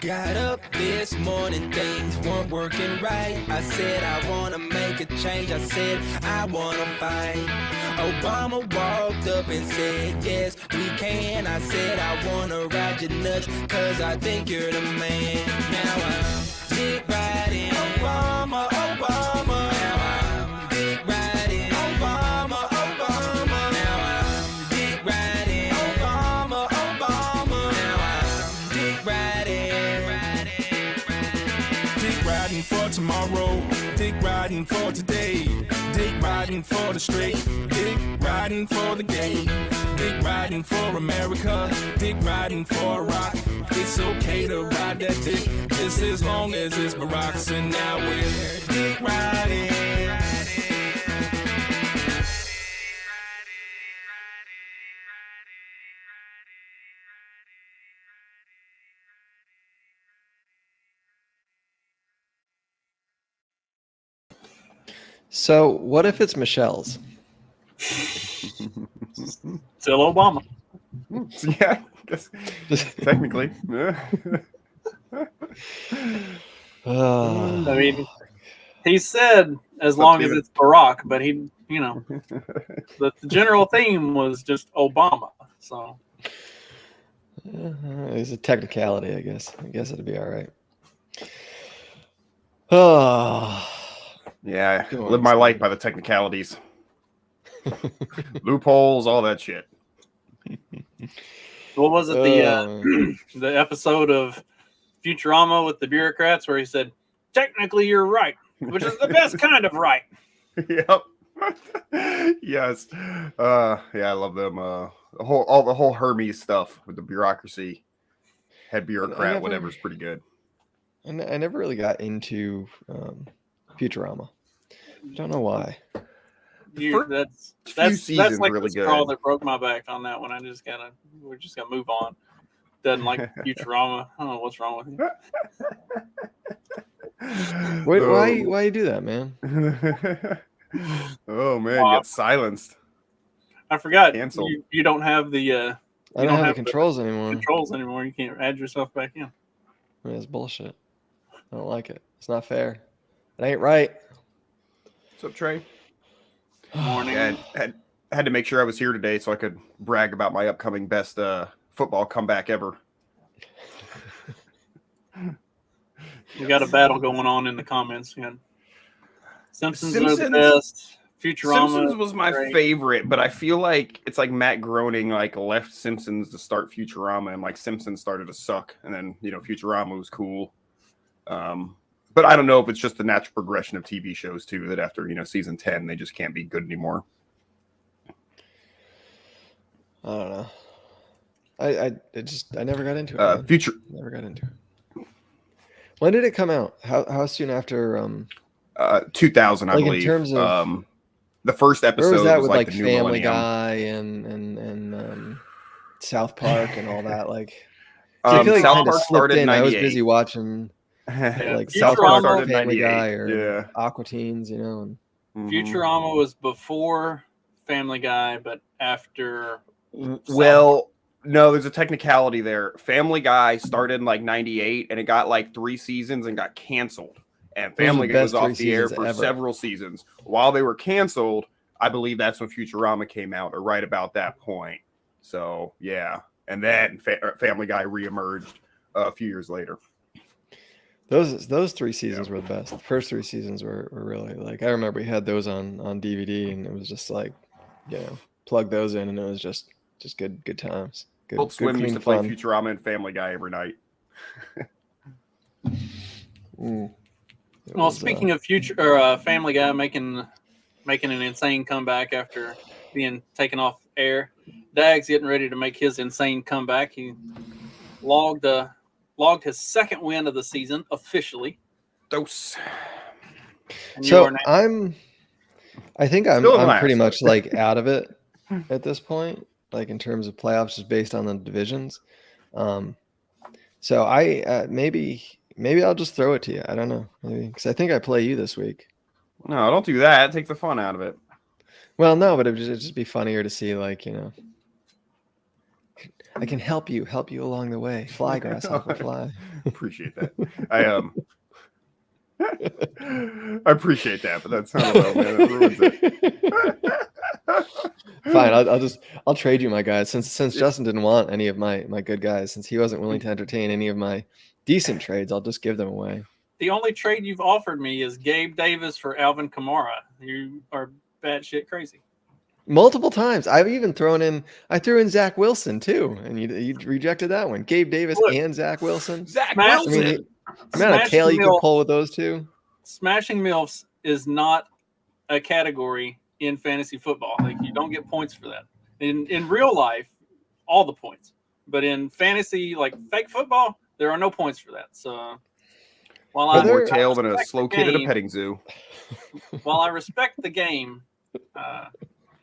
Got up this morning, things weren't working right. I said I wanna make a change, I said I wanna fight. Obama walked up and said, yes, we can. I said I wanna ride your nuts, cause I think you're the man. Now I'm dick riding Obama, Obama. Now I'm dick riding Obama, Obama. Now I'm dick riding Obama, Obama. Now I'm dick riding. Dick riding for tomorrow, dick riding for today, dick riding for the straight, dick riding for the gay, dick riding for America, dick riding for rock. It's okay to ride that dick, just as long as it's Barack. So now we're dick riding. So what if it's Michelle's? Still Obama. Yeah, I guess technically. I mean, he said as long as it's Barack, but he, you know, the general theme was just Obama. So It's a technicality, I guess. I guess it'd be all right. Oh, Yeah, I live my life by the technicalities. Loopholes, all that shit. what was it? The episode of Futurama with the bureaucrats where he said, "Technically, you're right," which is the best kind of right. Yep. Yes. Yeah, I love them. The whole Hermes stuff with the bureaucracy, head bureaucrat, whatever is pretty good. I never really got into Futurama. I don't know why. That's seasons like really the good. straw that broke my back on that one. We're just gonna move on. Doesn't like Futurama. I don't know what's wrong with you. Wait, why you do that, man? Oh man, you got silenced. I forgot. Canceled. You don't have the. I don't have the controls anymore. You can't add yourself back in. It's bullshit. I don't like it. It's not fair. It ain't right. What's up, Trey? Morning. Yeah, had to make sure I was here today so I could brag about my upcoming best football comeback ever. We got a battle going on in the comments. Yeah. Simpsons are the best. Futurama. Simpsons was my favorite, but I feel like it's like Matt Groening like left Simpsons to start Futurama, and like Simpsons started to suck, and then Futurama was cool. But I don't know if it's just the natural progression of TV shows too, that after season 10 they just can't be good anymore. I don't know. I never got into it. Never got into it. When did it come out? How soon after? 2000, I believe. In terms of the first episode was that was with like the new Family Millennium. Guy and South Park and all that. Like, I feel like South South Park started in 98. I was busy watching like Futurama South Park, started or in Family 98. Guy, or Yeah. Aqua Teens, And Futurama was before Family Guy, but after. Well, no, there's a technicality there. Family Guy started in like 98 and it got like 3 seasons and got canceled. And Family Guy was off the air for several seasons. While they were canceled, I believe that's when Futurama came out, or right about that point. So, yeah. And then Family Guy reemerged a few years later. Those 3 seasons were the best. The first 3 seasons were really, like, I remember we had those on DVD, and it was just like, plug those in, and it was just good times. Adult Swim used to play Futurama and Family Guy every night. Well, speaking of Family Guy making an insane comeback after being taken off air, Dag's getting ready to make his insane comeback. He logged his second win of the season officially. Dose. So I think I'm pretty much like out of it at this point, like in terms of playoffs, just based on the divisions. So I maybe I'll just throw it to you. I don't know, because I think I play you this week. No, don't do that. Take the fun out of it. Well, no, but it'd just be funnier to see, like, I can help you along the way. Fly, grasshopper, fly. Appreciate that. I appreciate that, but that's not well, man. It ruins it. Fine, I'll trade you my guys since Justin didn't want any of my good guys, since he wasn't willing to entertain any of my decent trades. I'll just give them away. The only trade you've offered me is Gabe Davis for Alvin Kamara. You are batshit crazy. Multiple times. I've even threw in Zach Wilson too, and you rejected that one. Gabe Davis and Zach Wilson. Zach Wilson. I mean, the amount of tail you could pull with those two. Smashing MILFs is not a category in fantasy football. Like, you don't get points for that. In real life, all the points. But in fantasy, like fake football, there are no points for that. So while I more tail than a slow kid at a petting zoo. While I respect the game,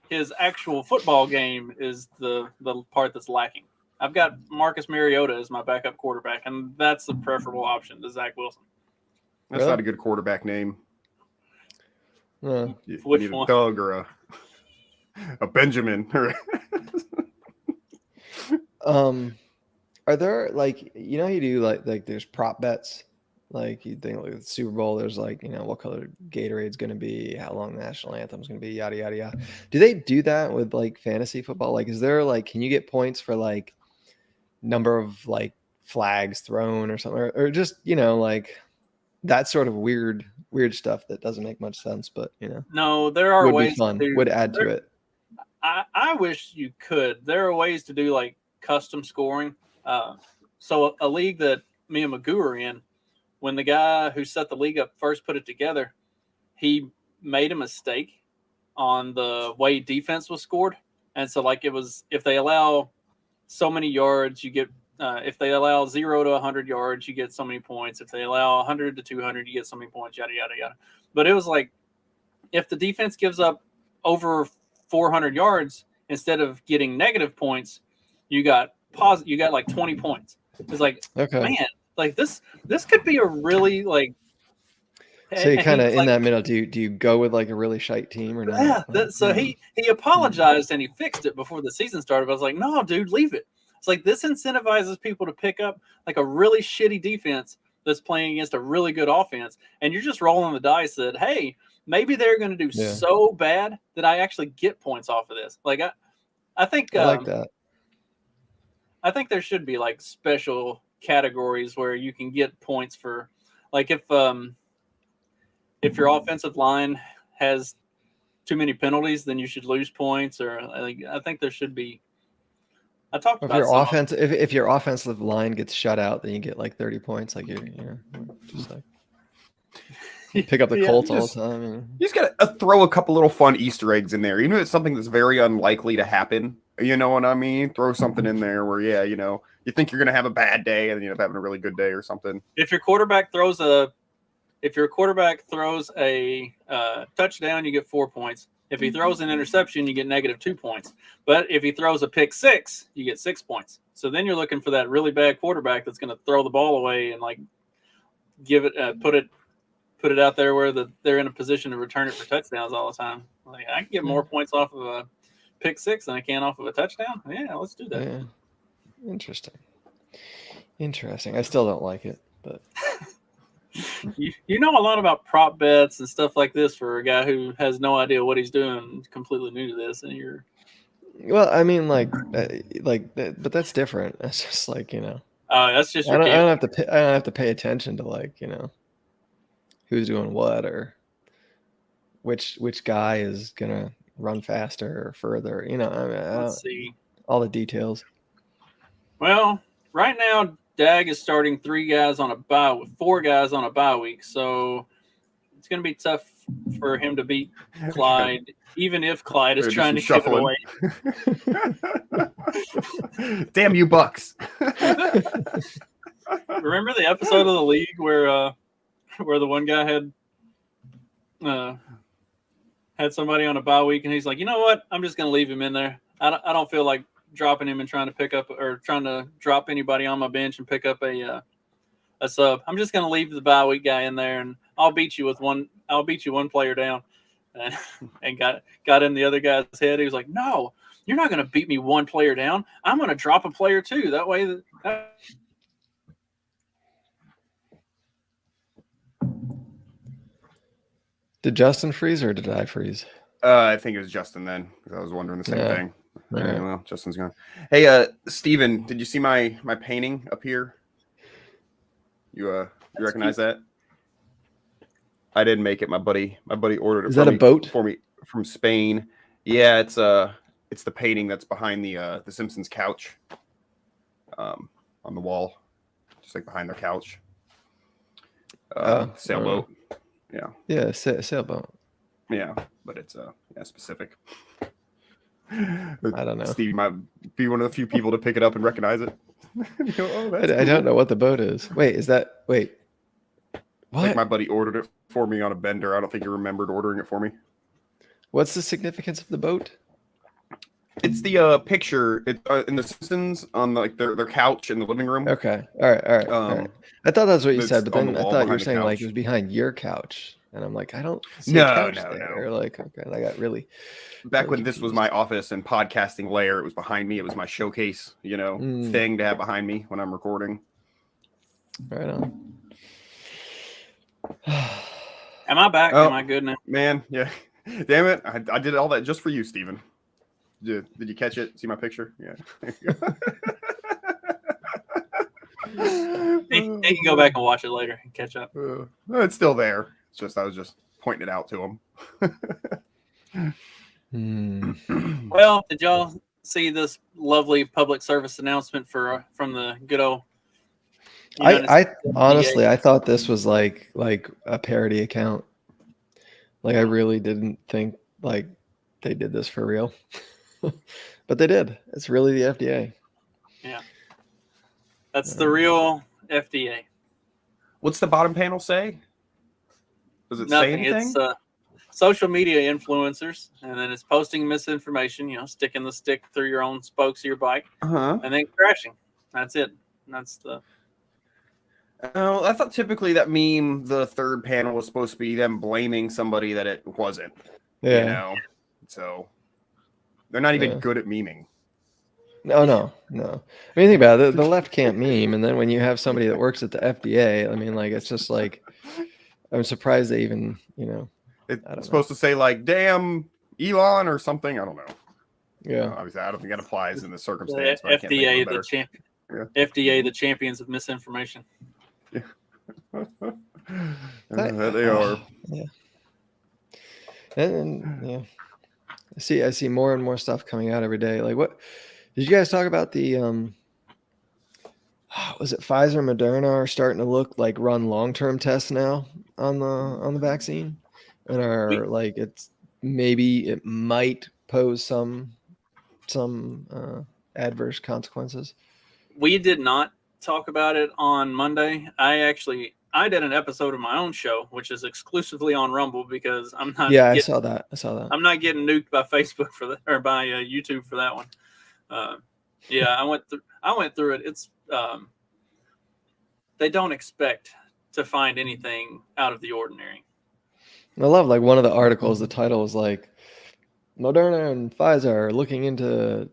his actual football game is the part that's lacking. I've got Marcus Mariota as my backup quarterback, and that's a preferable option to Zach Wilson. That's not a good quarterback name. You Which need one? A Doug or a Benjamin. Are there, like, you do like there's prop bets, like you think like the Super Bowl, there's like, what color Gatorade's going to be, how long the national anthem's going to be, yada yada yada. Do they do that with like fantasy football? Like, is there like, can you get points for like number of like flags thrown or something, or just like that sort of weird stuff that doesn't make much sense, but no, there are would ways be fun, to do, would add to it. I wish you could. There are ways to do like custom scoring. So a league that me and Magoo are in, when the guy who set the league up first put it together, he made a mistake on the way defense was scored. And so like it was, if they allow so many yards, you get, if they allow 0 to 100 yards, you get so many points. If they allow 100 to 200, you get so many points, yada, yada, yada. But it was like, if the defense gives up over 400 yards, instead of getting negative points, you got like 20 points. It's like, okay, man, like this could be a really like. So you kind of in that middle. Do you go with like a really shite team or not? Yeah. So he apologized and he fixed it before the season started. But I was like, no, dude, leave it. It's like this incentivizes people to pick up like a really shitty defense that's playing against a really good offense, and you're just rolling the dice that, hey, maybe they're going to do so bad that I actually get points off of this. Like I think I like that. I think there should be like special categories where you can get points for, like if your offensive line has too many penalties, then you should lose points. Or like I think there should be. I talked about if your offensive line gets shut out, then you get like 30 points. Like you're just like pick up the Colts all the time. You just gotta throw a couple little fun Easter eggs in there, even if it's something that's very unlikely to happen. You know what I mean? Throw something in there where you think you're gonna have a bad day and you end up having a really good day or something. If your quarterback throws a touchdown, you get 4 points. If he throws an interception, you get -2 points. But if he throws a pick six, you get 6 points. So then you're looking for that really bad quarterback that's going to throw the ball away and like give it, put it out there where they're in a position to return it for touchdowns all the time. Like, I can get more points off of a pick six than I can off of a touchdown. Yeah, let's do that. Yeah. Interesting. I still don't like it, but. You know a lot about prop bets and stuff like this for a guy who has no idea what he's doing, completely new to this, and you're. Well, I mean, but that's different. It's just like that's just. I don't have to pay attention to like who's doing what or which guy is gonna run faster or further. Let's see all the details. Well, right now. Dag is starting 4 guys on a bye week, so it's going to be tough for him to beat Clyde, even if Clyde is trying to give it away. Damn you, Bucks! Remember the episode of the league where the one guy had somebody on a bye week, and he's like, you know what? I'm just going to leave him in there. I don't feel like dropping him and trying to drop anybody on my bench and pick up a sub. I'm just going to leave the bye week guy in there, and I'll beat you one player down. And got in the other guy's head. He was like, no, You're not going to beat me one player down. I'm going to drop a player too. That way, Did Justin freeze or did I freeze? I think it was Justin then, because I was wondering the same thing. All right. Well, Justin's gone. Hey, Steven, did you see my painting up here? You recognize that? I didn't make it. My buddy ordered it. Is that a boat for me from Spain? Yeah, it's the painting that's behind the Simpsons couch, on the wall, just like behind their couch. Sailboat. Yeah, sailboat. Yeah, but it's specific. I don't know. Steve might be one of the few people to pick it up and recognize it. I don't know what the boat is. Wait. What? Like my buddy ordered it for me on a bender. I don't think he remembered ordering it for me. What's the significance of the boat? It's the picture. It's in the Simpsons on their couch in the living room. Okay. All right. I thought that's what you said, but then I thought you were saying like it was behind your couch, and I'm like, I don't see a couch there. Like, okay, I got really. Back when this was my office and podcasting layer, it was behind me. It was my showcase, thing to have behind me when I'm recording. Right on. am I back? Am I good now? Man, yeah. Damn it. I did all that just for you, Steven. Did you catch it? See my picture? Yeah. You can go back and watch it later and catch up. It's still there. It's just I was just pointing it out to him. Well, did y'all see this lovely public service announcement from the good old? I honestly, I thought this was like a parody account. Like I really didn't think like they did this for real, but they did. It's really the FDA. Yeah, that's the real FDA. What's the bottom panel say? Does it say anything? It's social media influencers, and then it's posting misinformation. Sticking the stick through your own spokes of your bike, and then crashing. That's it. That's the. Oh, I thought typically that meme, the third panel was supposed to be them blaming somebody that it wasn't. Yeah. So they're not even good at memeing. No. I mean, think about it. The left can't meme, and then when you have somebody that works at the FDA, I mean, like it's just like I'm surprised they even, It's supposed to say like, "Damn Elon" or something. I don't know. Yeah. Obviously, I don't think that applies in the circumstance. The FDA, the champion. Yeah. FDA, the champions of misinformation. Yeah. They are. Yeah. And I see more and more stuff coming out every day. Like, what did you guys talk about? The was it Pfizer, Moderna are starting to run long-term tests now on the vaccine, and are like it might pose some adverse consequences. We did not talk about it on Monday. I did an episode of my own show, which is exclusively on Rumble because I'm not. Yeah, I saw that. I'm not getting nuked by Facebook for that or by YouTube for that one. Yeah, I went through it. It's they don't expect to find anything out of the ordinary. I love one of the articles. The title was like, Moderna and Pfizer are looking into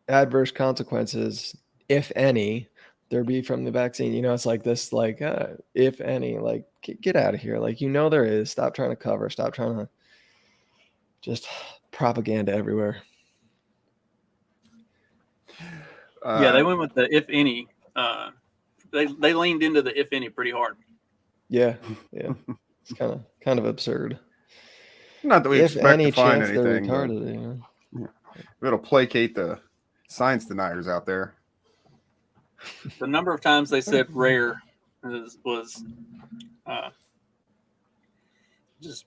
adverse consequences, if any, there be from the vaccine. It's like this, if any, get out of here. There is. Stop trying to cover. Stop trying to just propaganda everywhere. Yeah, they went with the if any. They leaned into the if any pretty hard. Yeah. It's kind of absurd. Not that we if expect any to find chance anything. They're retarded, It'll placate the science deniers out there. The number of times they said rare was just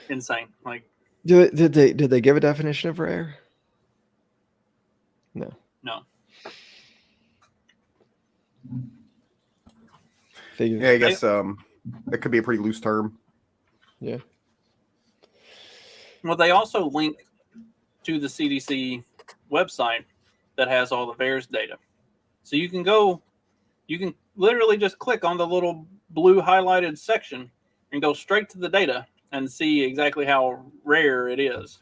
insane. Like, did they give a definition of rare? No. Yeah, I guess that could be a pretty loose term. Yeah. Well, they also link to the CDC website that has all the VAERS data. So you can literally just click on the little blue highlighted section and go straight to the data and see exactly how rare it is.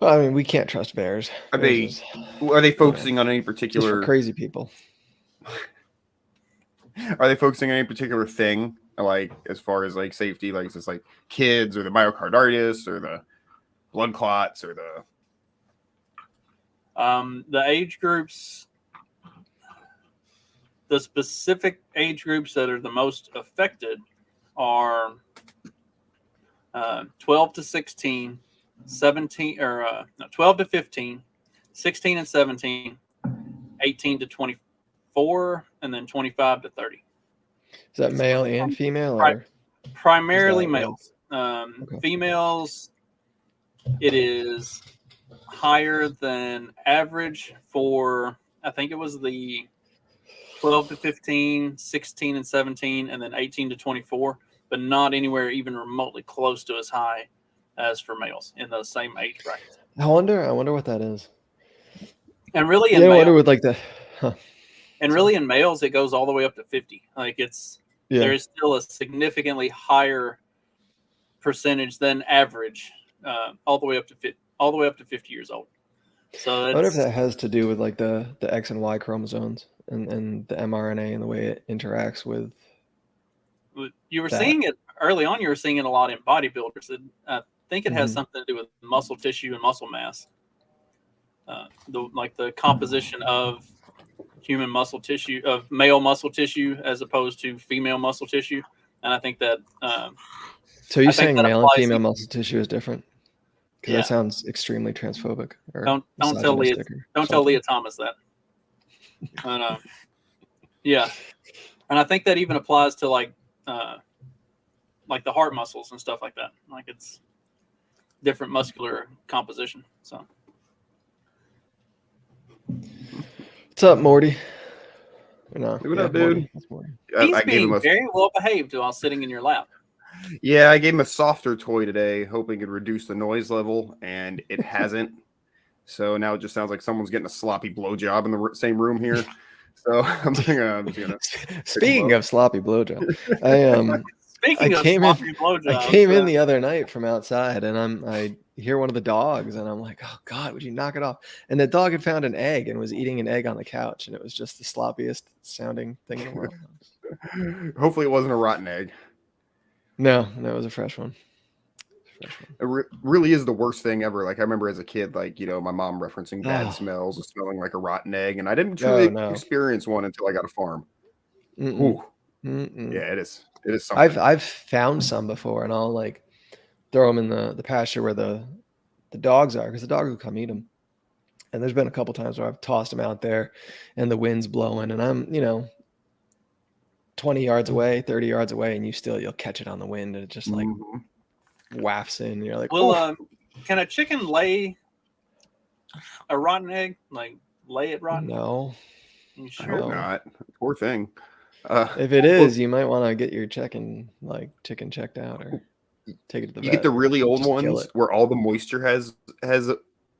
Well, I mean, we can't trust bears. Are Bears they focusing on any just for particular? crazy people. Are they focusing on any particular thing, like as far as like safety, like is this like kids or the myocarditis or the blood clots or the age groups, the specific age groups that are the most affected are 12 to 16, 17 or 12 to 15, 16 and 17, 18 to 24, and then 25 to 30. Is that male and female? Right. Or Primarily that males. Okay. Females, it is higher than average for, I think it was the 12 to 15, 16 and 17, and then 18 to 24, but not anywhere even remotely close to as high as for males in the same age bracket. I wonder what that is. And really, I wonder with like the. Huh. And really, in males, it goes all the way up to 50. Like there is still a significantly higher percentage than average, all the way up to 50 years old. So I wonder if that has to do with like the X and Y chromosomes and the mRNA and the way it interacts with. You were seeing it early on. You were seeing it a lot in bodybuilders. I think it has something to do with muscle tissue and muscle mass. The composition of human muscle tissue, of male muscle tissue, as opposed to female muscle tissue, and I think that. So you're saying male and female muscle tissue is different? Because Yeah. that sounds extremely transphobic. Or Don't tell Leah Thomas that. And, yeah, and I think that even applies to like the heart muscles and stuff like that. Like it's different muscular composition. So. What's up, Morty? No, what up, dude? Morty. He's being very well behaved while sitting in your lap. Yeah, I gave him a softer toy today, hoping it'd reduce the noise level, and it hasn't. So now it just sounds like someone's getting a sloppy blowjob in the same room here. So I'm gonna. Speaking of sloppy blowjob, I came in the other night from outside, and I hear one of the dogs, and I'm like, oh God, would you knock it off? And the dog had found an egg and was eating an egg on the couch, and it was just the sloppiest sounding thing in the world. Hopefully, it wasn't a rotten egg. No, it was a fresh one. It really is the worst thing ever. Like I remember as a kid, like my mom referencing bad smells and smelling like a rotten egg, and I didn't truly experience one until I got a farm. Ooh. Yeah, it is. It is something. I've found some before, and I'll like throw them in the pasture where the dogs are, because the dogs will come eat them. And there's been a couple times where I've tossed them out there, and the wind's blowing, and I'm 20 yards away, 30 yards away, and you'll catch it on the wind, and it just like wafts in. And you're like, well, can a chicken lay a rotten egg? Like lay it rotten? No. You sure? I hope not. Poor thing. If it is, you might want to get your chicken checked out or take it to the vet. You get the really old ones where all the moisture has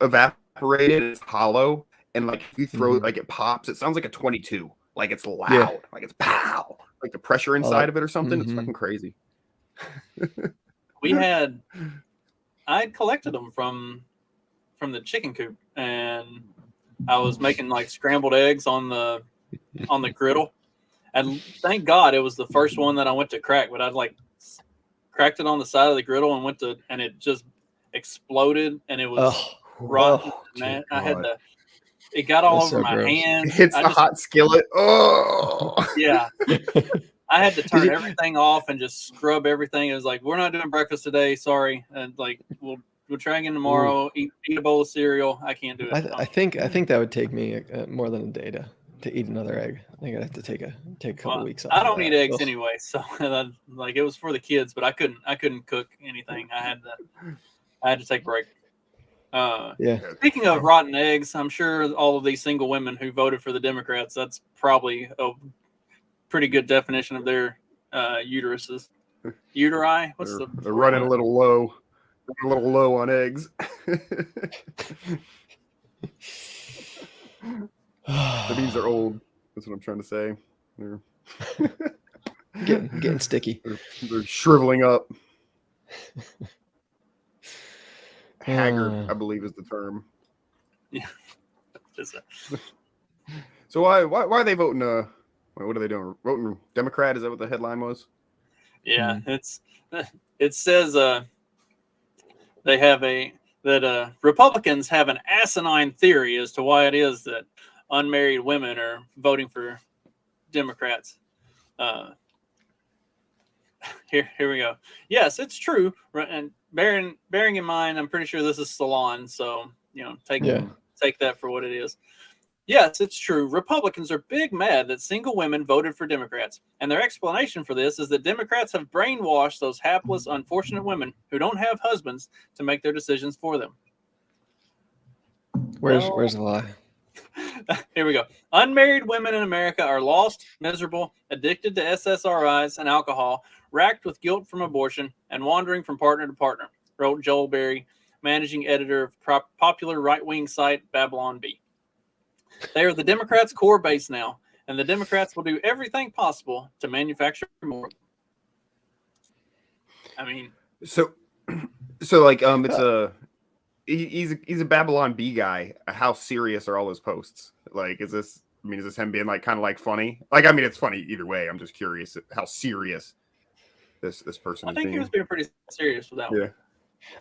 evaporated. It's hollow, and like if you throw it, like it pops. It sounds like a 22. Like it's loud. Like it's pow. Like the pressure inside of it or something. It's fucking crazy. I had collected them from the chicken coop, and I was making like scrambled eggs on the griddle. And thank God it was the first one that I went to crack, but I'd like cracked it on the side of the griddle and it just exploded, and it was rotten. Man, I had to. It got all over my hands. It hits the hot skillet. Oh, yeah. I had to turn everything off and just scrub everything. It was like, we're not doing breakfast today. Sorry, and like we'll try again tomorrow. Eat a bowl of cereal. I can't do it. I think that would take me more than a day to eat another egg. I think I'd have to take a couple weeks off. I don't eat eggs anyway, so like it was for the kids, but I couldn't cook anything. I had to take a break. Speaking of rotten eggs, I'm sure all of these single women who voted for the Democrats, that's probably a pretty good definition of their uteruses. Uteri? They're running a little low. A little low on eggs. The beans are old. That's what I'm trying to say. They're getting sticky. They're shriveling up. Haggard, I believe, is the term. Yeah. So why are they voting? What are they doing? Voting Democrat? Is that what the headline was? Yeah, it says they have that Republicans have an asinine theory as to why it is that unmarried women are voting for Democrats. Here we go. Yes, it's true, and bearing in mind, I'm pretty sure this is Salon, so take that for what it is. Yes, it's true. Republicans are big mad that single women voted for Democrats, and their explanation for this is that Democrats have brainwashed those hapless, unfortunate women who don't have husbands to make their decisions for them. Where's the lie? Here we go. Unmarried women in America are lost, miserable, addicted to SSRIs and alcohol, racked with guilt from abortion, and wandering from partner to partner, wrote Joel Berry, managing editor of popular right-wing site Babylon Bee. They are the Democrats' core base now, and the Democrats will do everything possible to manufacture more. I mean, so like it's he's a Babylon Bee guy. How serious are all his posts? Like, is this him being like kind of like funny? Like, I mean, it's funny either way. I'm just curious how serious this person. I think he was being pretty serious with that one. Yeah,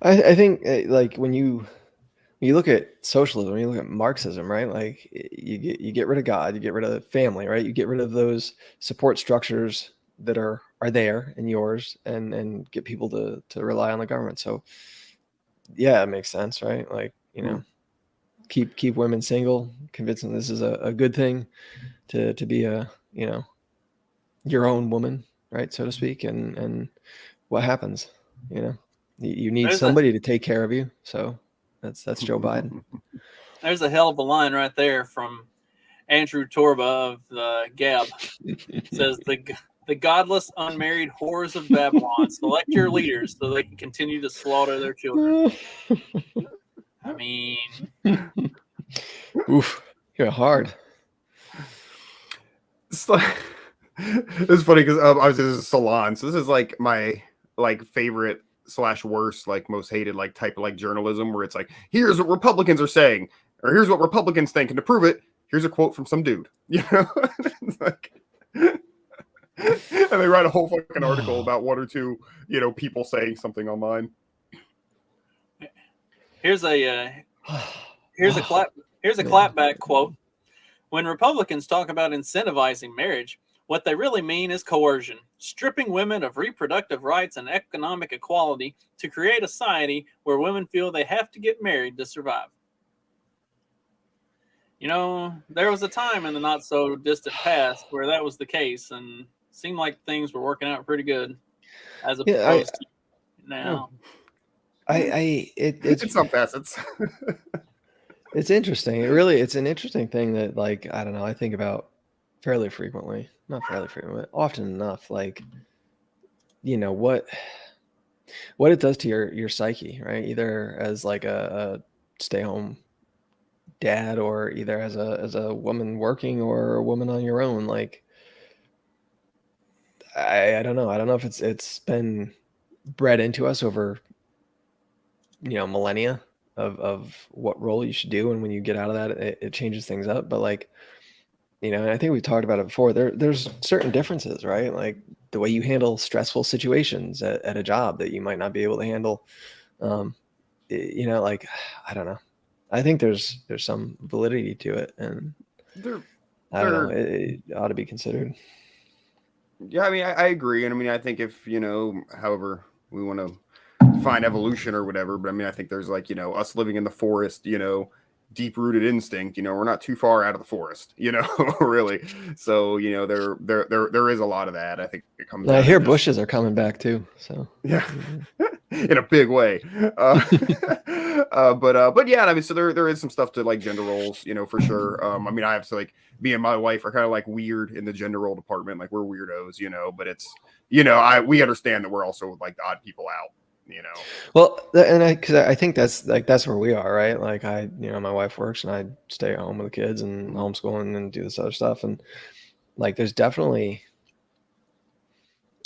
I think like when you look at socialism, when you look at Marxism, right? Like you get rid of God, you get rid of family, right? You get rid of those support structures that are there and yours, and get people to rely on the government. So yeah, it makes sense, right? Like, keep women single, convince them this is a good thing to be a, your own woman, right? So to speak. And what happens, you need somebody to take care of you. So that's Joe Biden. There's a hell of a line right there from Andrew Torba of the Gab. It says the godless, unmarried whores of Babylon select your leaders so they can continue to slaughter their children. I mean, oof, you're hard. It's funny because obviously this is Salon, so this is like my favorite / worst, most hated type of journalism, where it's like, here's what Republicans are saying, or here's what Republicans think, and to prove it, here's a quote from some dude. It's like. And they write a whole fucking article about one or two, people saying something online. Here's a clapback quote. When Republicans talk about incentivizing marriage, what they really mean is coercion, stripping women of reproductive rights and economic equality to create a society where women feel they have to get married to survive. There was a time in the not so distant past where that was the case, and seemed like things were working out pretty good, as opposed to now. It's some facets. It's interesting. It's an interesting thing that, I don't know, I think about fairly frequently. Not fairly frequently, but often enough. What it does to your psyche, right? Either as a stay-home dad, or either as a woman working, or a woman on your own. I don't know. I don't know if it's been bred into us over millennia of what role you should do, and when you get out of that, it changes things up. But and I think we talked about it before. There's certain differences, right? Like the way you handle stressful situations at a job that you might not be able to handle. I don't know. I think there's some validity to it, and I don't know. It ought to be considered. Yeah, I mean, I agree, and I mean, I think if however we want to define evolution or whatever, but I mean, I think there's us living in the forest, deep-rooted instinct. We're not too far out of the forest, really. So there is a lot of that. I think it comes. I hear bushes are coming back too. So yeah, in a big way. But yeah, I mean, so there is some stuff to gender roles, for sure. I mean, I have to me and my wife are kind of weird in the gender role department, we're weirdos, but it's we understand that we're also the odd people out. Well, and I think that's where we are, right? My wife works and I stay at home with the kids and homeschooling and do this other stuff, and there's definitely,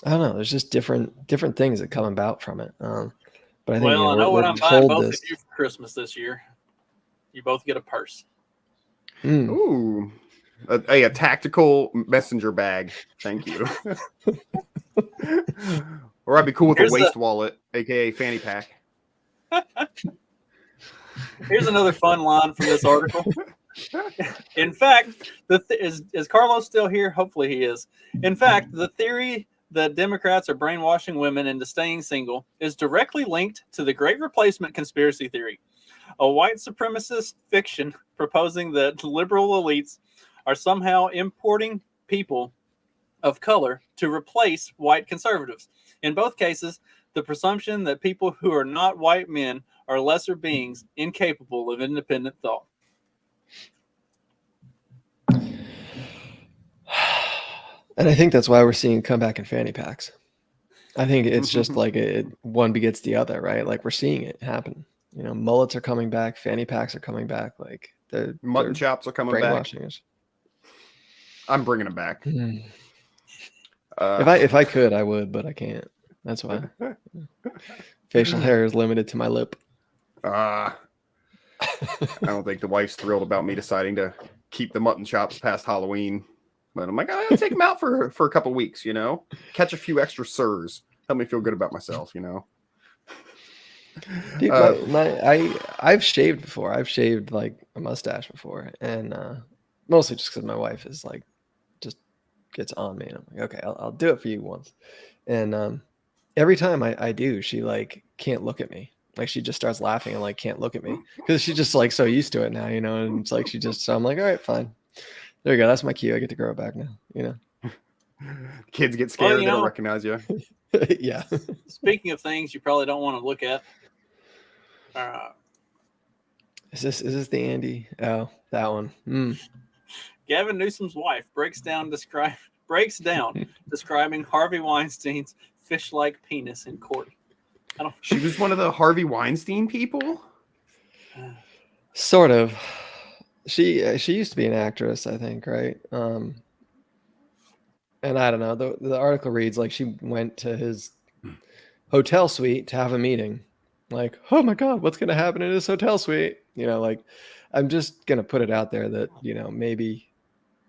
I don't know, there's just different things that come about from it. But But I think Well, I know what I'm buying both of you for Christmas this year. You both get a purse. Ooh, a tactical messenger bag. Thank you. Or I'd be cool with a waist wallet, aka fanny pack. Here's another fun line from this article. In fact, is Carlos still here? Hopefully he is. In fact, the theory that Democrats are brainwashing women into staying single is directly linked to the Great Replacement conspiracy theory, a white supremacist fiction proposing that liberal elites are somehow importing people of color to replace white conservatives. In both cases, the presumption that people who are not white men are lesser beings incapable of independent thought. And I think that's why we're seeing comeback in fanny packs. I think it's just like one begets the other, right? Like we're seeing it happen. You know, mullets are coming back, fanny packs are coming back. Like the mutton chops are coming back. I'm bringing them back. If I could, I would, but I can't. That's why. Facial hair is limited to my lip. I don't think the wife's thrilled about me deciding to keep the mutton chops past Halloween. But I'm like, I'll take them out for a couple weeks, you know? Catch a few extra sirs. Help me feel good about myself, you know? Dude, I've shaved before. I've shaved like a mustache before. And mostly just because my wife is like, just gets on me. And I'm like, okay, I'll do it for you once. And every time I do, she like can't look at me. Like she just starts laughing and like can't look at me because she's just like so used to it now, you know. And it's like so I'm like, all right, fine. There you go. That's my cue. I get to grow it back now, you know. Kids get scared. They don't recognize you. Yeah. Speaking of things you probably don't want to look at. Is this the Andy? Oh, that one. Gavin Newsom's wife breaks down describing Harvey Weinstein's fish-like penis in court. She was one of the Harvey Weinstein people? Sort of. She used to be an actress, I think, right? And I don't know. The article reads like she went to his hotel suite to have a meeting. Like, oh my God, what's gonna happen in his hotel suite? You know, like I'm just gonna put it out there that, you know, maybe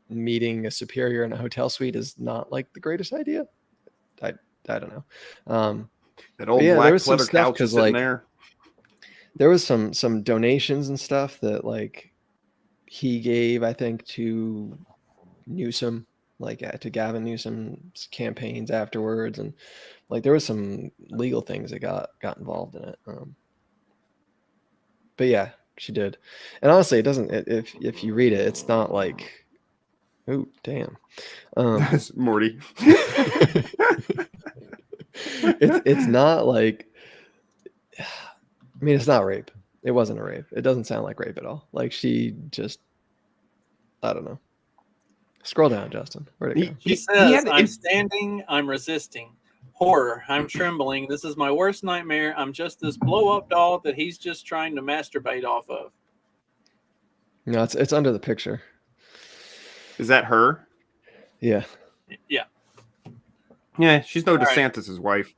meeting a superior in a hotel suite is not like the greatest idea. I don't know. That old black leather couch is sitting there. There was some donations and stuff that like he gave, I think, to Newsom, like to Gavin Newsom's campaigns afterwards, and like there was some legal things that got involved in it. But yeah, she did, and honestly, it doesn't. If you read it, it's not like, oh damn, that's Morty. It's not like, I mean, it's not rape. It wasn't a rape. It doesn't sound like rape at all. Like she just, I don't know. Scroll down, Justin. Where'd it go? He says, I'm standing, I'm resisting. Horror, I'm trembling. This is my worst nightmare. I'm just this blow-up doll that he's just trying to masturbate off of. No, it's under the picture. Is that her? Yeah. Yeah. Yeah, she's no DeSantis' wife.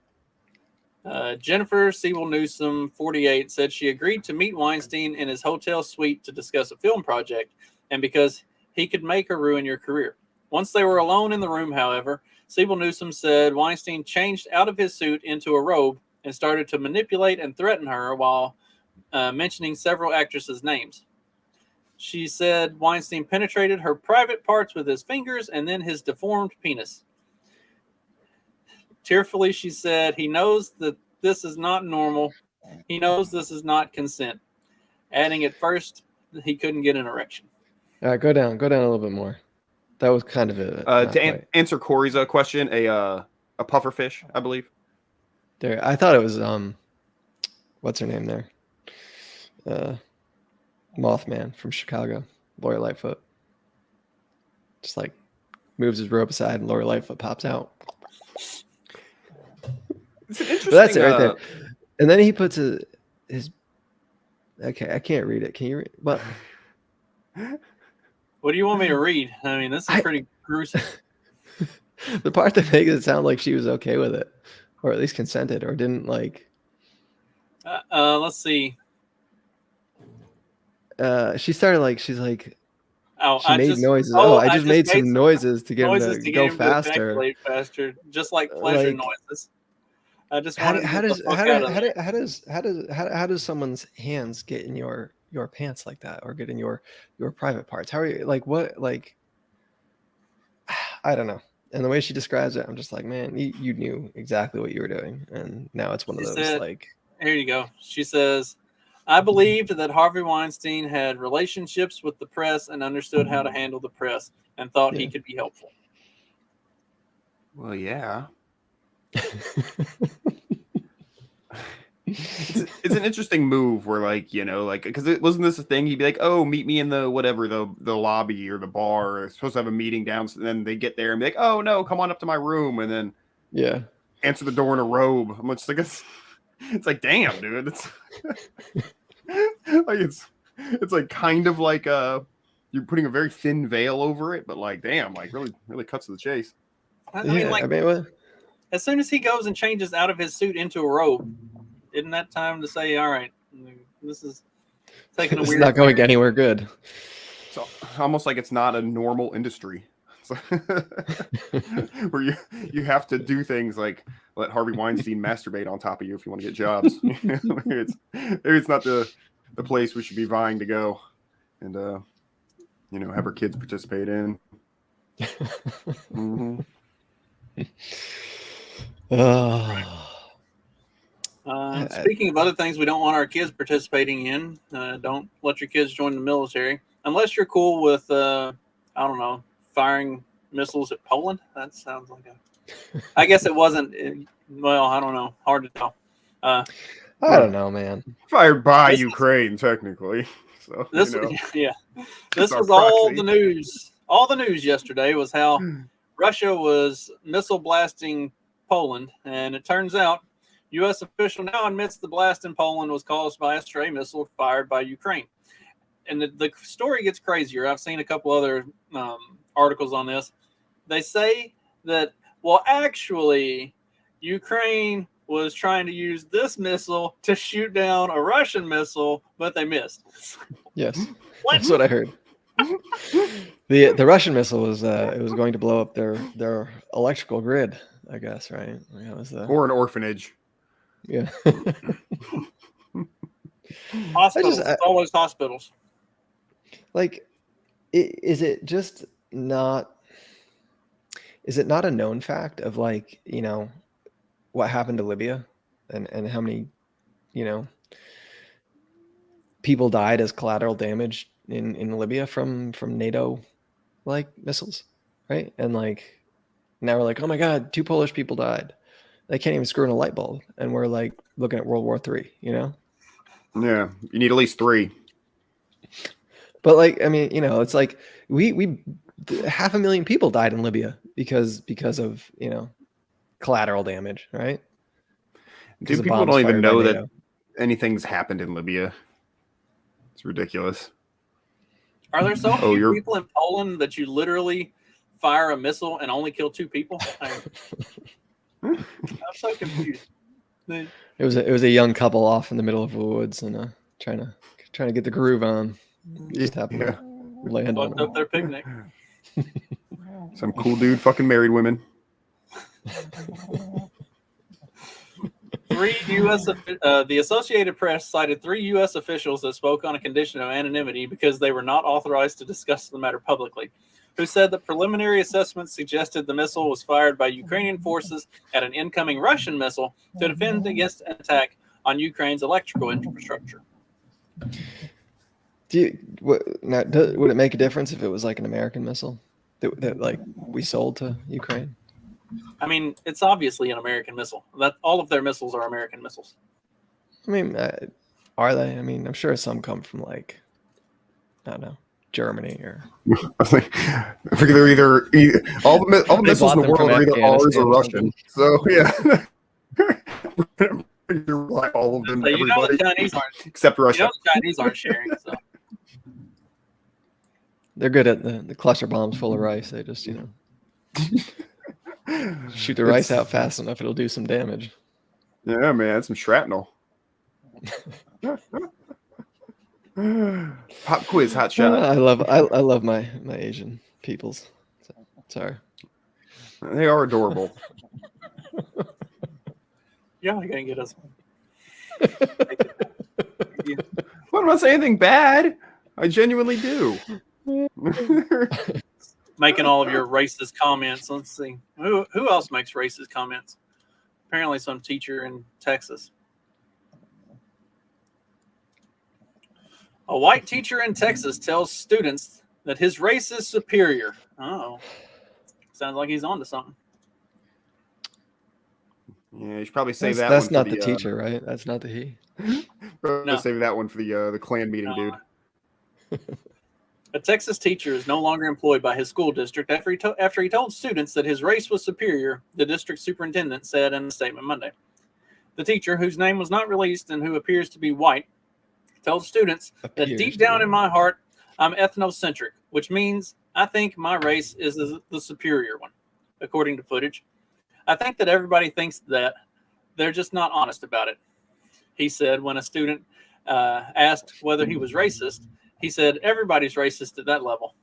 Jennifer Sewell Newsom, 48, said she agreed to meet Weinstein in his hotel suite to discuss a film project, and because he could make or ruin your career. Once they were alone in the room, however, Sewell Newsom said Weinstein changed out of his suit into a robe and started to manipulate and threaten her while mentioning several actresses' names. She said Weinstein penetrated her private parts with his fingers and then his deformed penis. Tearfully, she said, he knows that this is not normal. He knows this is not consent. Adding at first, he couldn't get an erection. All right, go down a little bit more. That was kind of it. To answer Corey's question, a pufferfish, I believe. There, I thought it was what's her name there? Mothman from Chicago, Lori Lightfoot. Just like moves his rope aside and Lori Lightfoot pops out. It's an interesting. But that's it right there. And then he puts his. Okay, I can't read it. Can you read? What? What do you want me to read? I mean, this is pretty gruesome. The part that makes it sound like she was okay with it, or at least consented, or didn't like. Let's see. She started like she's like Oh, she made noises. I just made some noises to get him to go faster. Faster, just like pleasure noises. I just how wanted how does someone's hands get in your pants like that, or get in your private parts? How are you like what like? I don't know. And the way she describes it, I'm just like, man, you knew exactly what you were doing, and now it's one of those like. Here you go. She says, I believed that Harvey Weinstein had relationships with the press and understood how to handle the press, and thought he could be helpful. Well, yeah. It's an interesting move where, like, you know, like, because it wasn't this a thing. He'd be like, oh, meet me in the whatever, the lobby or the bar. Or supposed to have a meeting down. So then they get there and be like, oh, no, come on up to my room. And then answer the door in a robe. I'm just like, it's like, damn, dude. It's like it's like kind of like you're putting a very thin veil over it, but like, damn, like really cuts to the chase. I mean, as soon as he goes and changes out of his suit into a robe, isn't that time to say, all right, this is taking a weird. It's not going anywhere good. So almost like it's not a normal industry. Where you have to do things like let Harvey Weinstein masturbate on top of you if you want to get jobs. Maybe it's not the place we should be vying to go, and have our kids participate in. Mm-hmm. Speaking of other things we don't want our kids participating in, don't let your kids join the military unless you're cool with I don't know, firing missiles at Poland. That sounds like I guess it wasn't. Well, I don't know. Hard to tell. I don't know, man. Fired by Ukraine, technically. So this was all the news. All the news yesterday was how Russia was missile blasting Poland, and it turns out U.S. official now admits the blast in Poland was caused by a stray missile fired by Ukraine. And the story gets crazier. I've seen a couple other articles on this. They say that, well, actually, Ukraine was trying to use this missile to shoot down a Russian missile, but they missed. Yes, that's what I heard. The Russian missile was it was going to blow up their electrical grid, I guess, right? That was or an orphanage. Yeah. Hospitals, always hospitals. Like, is it not a known fact of, like, you know, what happened to Libya and how many, you know, people died as collateral damage in Libya from NATO like missiles, right? And like now we're like, oh my God, 2 Polish people died. They can't even screw in a light bulb, and we're like looking at World War III, you know? Yeah, you need at least 3. But like, I mean, you know, it's like we 500,000 people died in Libya because of, you know, collateral damage, right? Dude, people don't even know that anything's happened in Libya. It's ridiculous. Are there so few people in Poland that you literally fire a missile and only kill 2 people? I'm so confused. It was a young couple off in the middle of the woods and trying to get the groove on. Just happened to land on up their picnic. Some cool dude fucking married women. 3 U.S. The Associated Press cited 3 U.S. officials that spoke on a condition of anonymity because they were not authorized to discuss the matter publicly, who said that preliminary assessments suggested the missile was fired by Ukrainian forces at an incoming Russian missile to defend against an attack on Ukraine's electrical infrastructure. Would it make a difference if it was like an American missile that like we sold to Ukraine? I mean, it's obviously an American missile. That all of their missiles are American missiles. I mean, are they? I mean, I'm sure some come from, like, I don't know, Germany or. They're either all the missiles in the world are either ours or Russian. So yeah, all of them. So you know the Chinese aren't, except Russia. You know the Chinese aren't sharing. So. They're good at the cluster bombs full of rice. They just, you know. Shoot the rice out fast enough, it'll do some damage. Yeah, man, some shrapnel. Pop quiz, hot shot. I love my Asian peoples. Sorry. They are adorable. Yeah, you're gonna get us one. Well, I'm not saying anything bad. I genuinely do. Making all of your racist comments. Let's see. Who else makes racist comments? Apparently some teacher in Texas. A white teacher in Texas tells students that his race is superior. Oh. Sounds like he's onto something. Yeah, you should probably save that That's one. That's not the teacher, right? That's not the he. No. Save that one for the Klan meeting, dude. A Texas teacher is no longer employed by his school district after he told students that his race was superior, the district superintendent said in a statement Monday. The teacher, whose name was not released and who appears to be white, told students that deep down in my heart, I'm ethnocentric, which means I think my race is the superior one, according to footage. I think that everybody thinks that. They're just not honest about it, he said when a student asked whether he was racist. He said, everybody's racist at that level.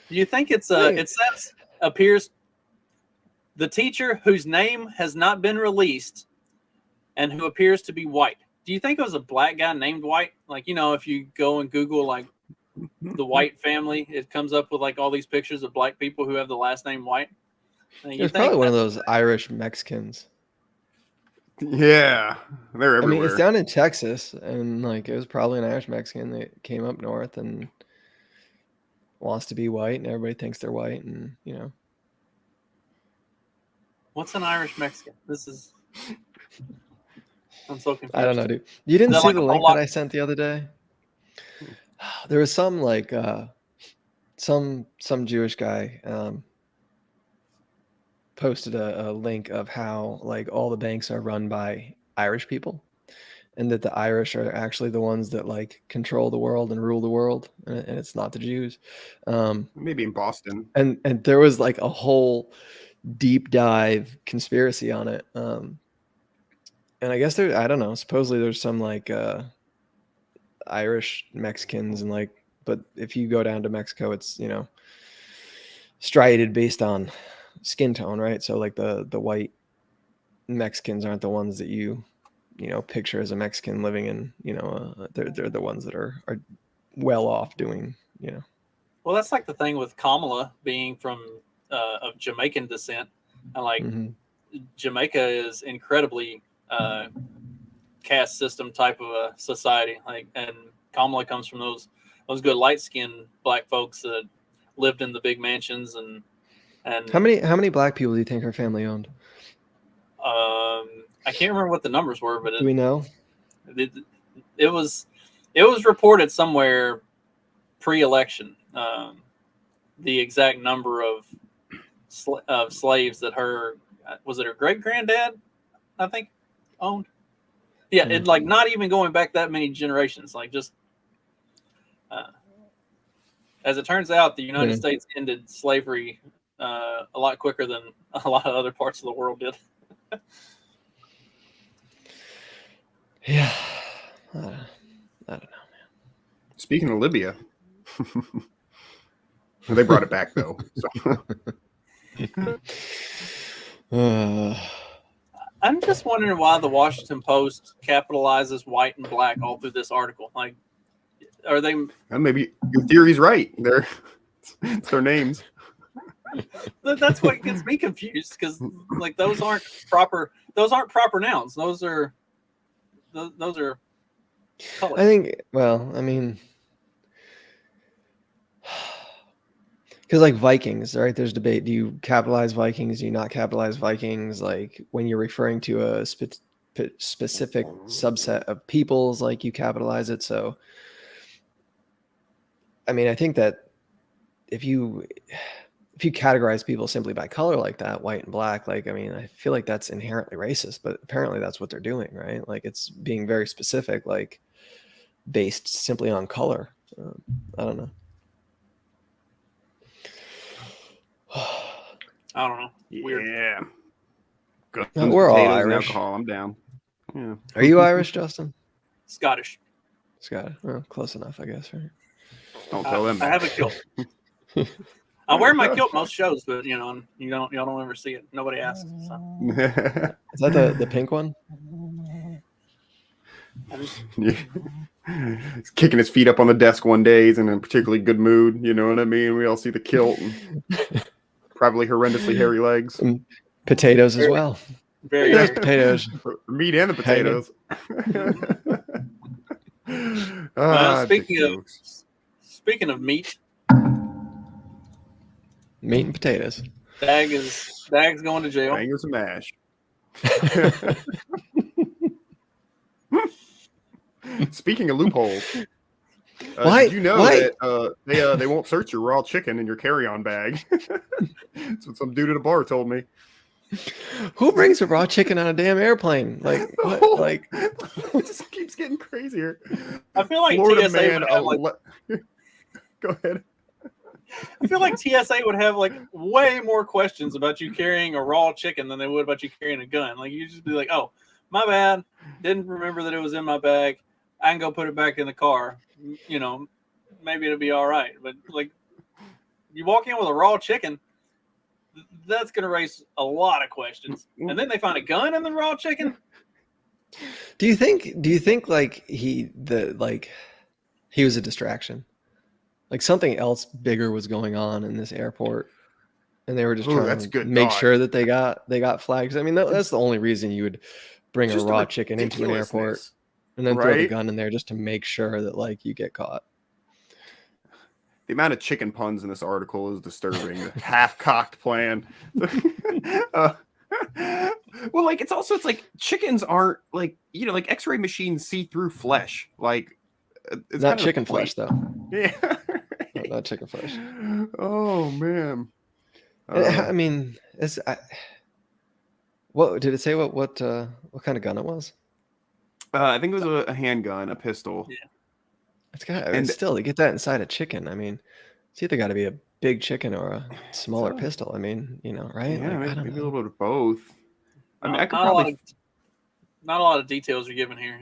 Do you think it says appears the teacher whose name has not been released and who appears to be white? Do you think it was a black guy named White? Like, you know, if you go and Google like the White family, it comes up with like all these pictures of black people who have the last name White. It's probably one of those Irish Mexicans. Yeah, they're everywhere. I mean, it's down in Texas, and like it was probably an Irish Mexican that came up north and wants to be white, and everybody thinks they're white, and you know. What's an Irish Mexican? I'm so confused. I don't know, dude. You didn't see the link that I sent the other day? There was some like some Jewish guy posted a link of how like all the banks are run by Irish people, and that the Irish are actually the ones that like control the world and rule the world, and it's not the Jews. Maybe in Boston. And there was like a whole deep dive conspiracy on it. And I guess I don't know, supposedly there's some like Irish Mexicans, and like, but if you go down to Mexico, it's, you know, striated based on skin tone, right? So like the white Mexicans aren't the ones that you know picture as a Mexican living in, you know, they're the ones that are well off doing, you know. Well, that's like the thing with Kamala being from of Jamaican descent, and like Jamaica is incredibly caste system type of a society, like, and Kamala comes from those good light skinned black folks that lived in the big mansions. And how many black people do you think her family owned? I can't remember what the numbers were, but do we know? It was reported somewhere pre-election, the exact number of slaves that her great granddad, I think, owned. Yeah, it like not even going back that many generations, like just. As it turns out, the United States ended slavery a lot quicker than a lot of other parts of the world did. Yeah, I don't know, man. Speaking of Libya, they brought it back though. So. I'm just wondering why the Washington Post capitalizes white and black all through this article. Like, are they? Maybe your theory's right. It's their names. That's what gets me confused, because like those aren't proper nouns. Those are colors. I think. Well, I mean, because like Vikings, right? There's debate. Do you capitalize Vikings? Do you not capitalize Vikings? Like when you're referring to a specific subset of peoples, like you capitalize it. So, I mean, I think that if you categorize people simply by color like that, white and black, like, I mean, I feel like that's inherently racist, but apparently that's what they're doing, right? Like it's being very specific, like based simply on color. I don't know. I don't know. Weird. Yeah. Guns, We're all potatoes, and Irish. alcohol. I'm down. Yeah. Are you Irish, Justin? Scottish. Scott. Oh, close enough, I guess, right? Don't tell them. I have a kilt. I wear my kilt most shows, but y'all don't ever see it. Nobody asks. So. Is that the pink one? Yeah. He's kicking his feet up on the desk one day. He's in a particularly good mood. You know what I mean? We all see the kilt and probably horrendously hairy legs. And potatoes as well. Very Those potatoes. The meat and the potatoes. Well, speaking of meat, Meat and potatoes. Dag's going to jail. Bangers and mash. Speaking of loopholes, did you know that they won't search your raw chicken in your carry-on bag? That's what some dude at a bar told me. Who brings a raw chicken on a damn airplane? Like what? Like it just keeps getting crazier. I feel like Florida TSA man, would have go ahead. I feel like TSA would have like way more questions about you carrying a raw chicken than they would about you carrying a gun. Like you just be like, "Oh, my bad. Didn't remember that it was in my bag. I can go put it back in the car. Maybe it'll be all right." But like, you walk in with a raw chicken, that's going to raise a lot of questions. And then they find a gun in the raw chicken. Do you think like he was a distraction? Like something else bigger was going on in this airport, and they were just trying to make sure that they got flags. I mean, that's the only reason you would bring a raw chicken into an airport and then throw the gun in there just to make sure that like you get caught. The amount of chicken puns in this article is disturbing. The half-cocked plan. Well, like it's like chickens aren't like like X-ray machines see through flesh. Like it's not chicken flesh though. Yeah. Not chicken flesh. Oh man. I mean, what did it say? What kind of gun it was? I think it was a handgun, a pistol. Yeah. It's got, and still to get that inside a chicken. I mean, it's either got to be a big chicken or a smaller pistol. I mean, right? Yeah, like, maybe a little bit of both. I mean, I could not probably. Not a lot of details are given here.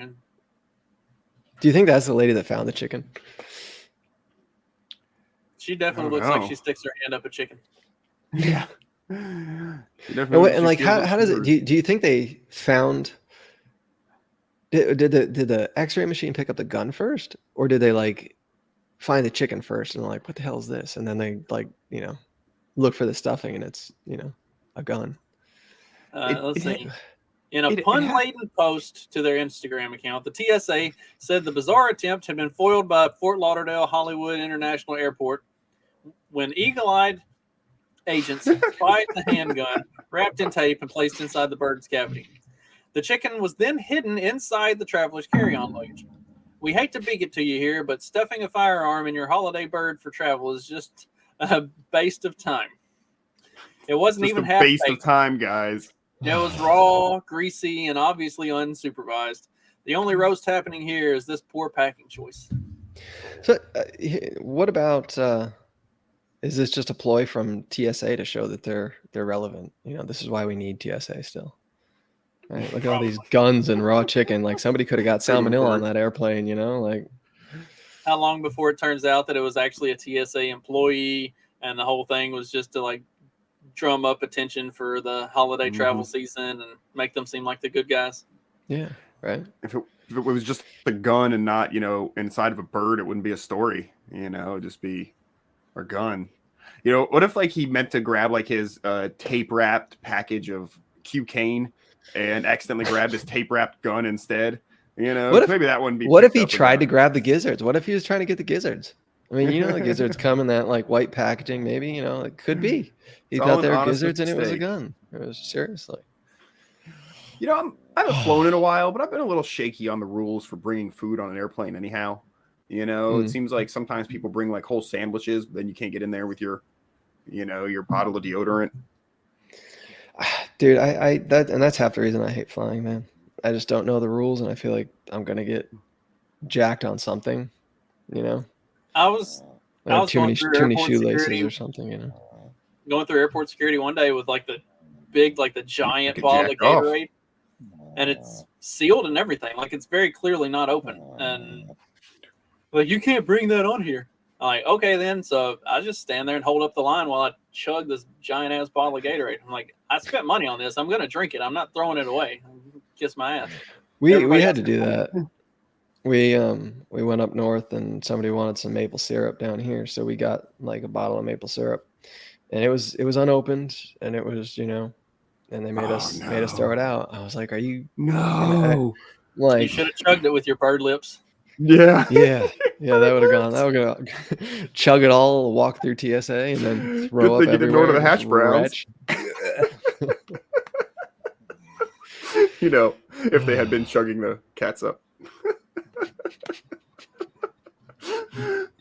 Do you think that's the lady that found the chicken? She definitely looks like she sticks her hand up a chicken. Yeah. And like, how does it? Do you think they found? Did the X-ray machine pick up the gun first, or did they like find the chicken first and like, what the hell is this? And then they like look for the stuffing and it's a gun. Let's see. In a pun-laden post to their Instagram account, the TSA said the bizarre attempt had been foiled by Fort Lauderdale Hollywood International Airport when eagle-eyed agents spied the handgun wrapped in tape and placed inside the bird's cavity. The chicken was then hidden inside the traveler's carry-on luggage. We hate to beat it to you here, but stuffing a firearm in your holiday bird for travel is just a waste of time. It wasn't even half waste of time, guys. It was raw, greasy, and obviously unsupervised. The only roast happening here is this poor packing choice. So, what about? Is this just a ploy from TSA to show that they're relevant? This is why we need TSA still. Right? Look at all these guns and raw chicken. Like somebody could have got salmonella on that airplane. Like how long before it turns out that it was actually a TSA employee, and the whole thing was just to like drum up attention for the holiday travel season and make them seem like the good guys. Yeah, right. If it was just the gun and not, inside of a bird, it wouldn't be a story. It'd just be a gun. What if like he meant to grab like his tape wrapped package of cocaine and accidentally grabbed his tape wrapped gun instead? Maybe that wouldn't be. What if he tried to grab the gizzards? What if he was trying to get the gizzards? I mean, the gizzards come in that like white packaging. Maybe it could be. He thought they were gizzards and it was a gun. It was seriously. I haven't flown in a while, but I've been a little shaky on the rules for bringing food on an airplane. Anyhow, it seems like sometimes people bring like whole sandwiches, but then you can't get in there with your, your bottle of deodorant. Dude, that's half the reason I hate flying, man. I just don't know the rules, and I feel like I'm gonna get jacked on something. I was too many shoelaces security, or something. Going through airport security one day with like the big, like the giant Get bottle of jacked off. Gatorade, and it's sealed and everything. Like it's very clearly not open. And like, you can't bring that on here. I'm like, okay then. So I just stand there and hold up the line while I chug this giant ass bottle of Gatorade. I'm like, I spent money on this. I'm gonna drink it. I'm not throwing it away. Kiss my ass. We Everybody had else- to do that. We went up north and somebody wanted some maple syrup down here, so we got like a bottle of maple syrup, and it was unopened, and it was, you know, and they made us throw it out. I was like, are you No. You like? should have chugged it with your bird lips. Yeah. Yeah, that would have gone. That would go chug it all, walk through TSA, and then throw Good up thing you didn't order the everywhere, hash browns. You know, if they had been chugging the cats up.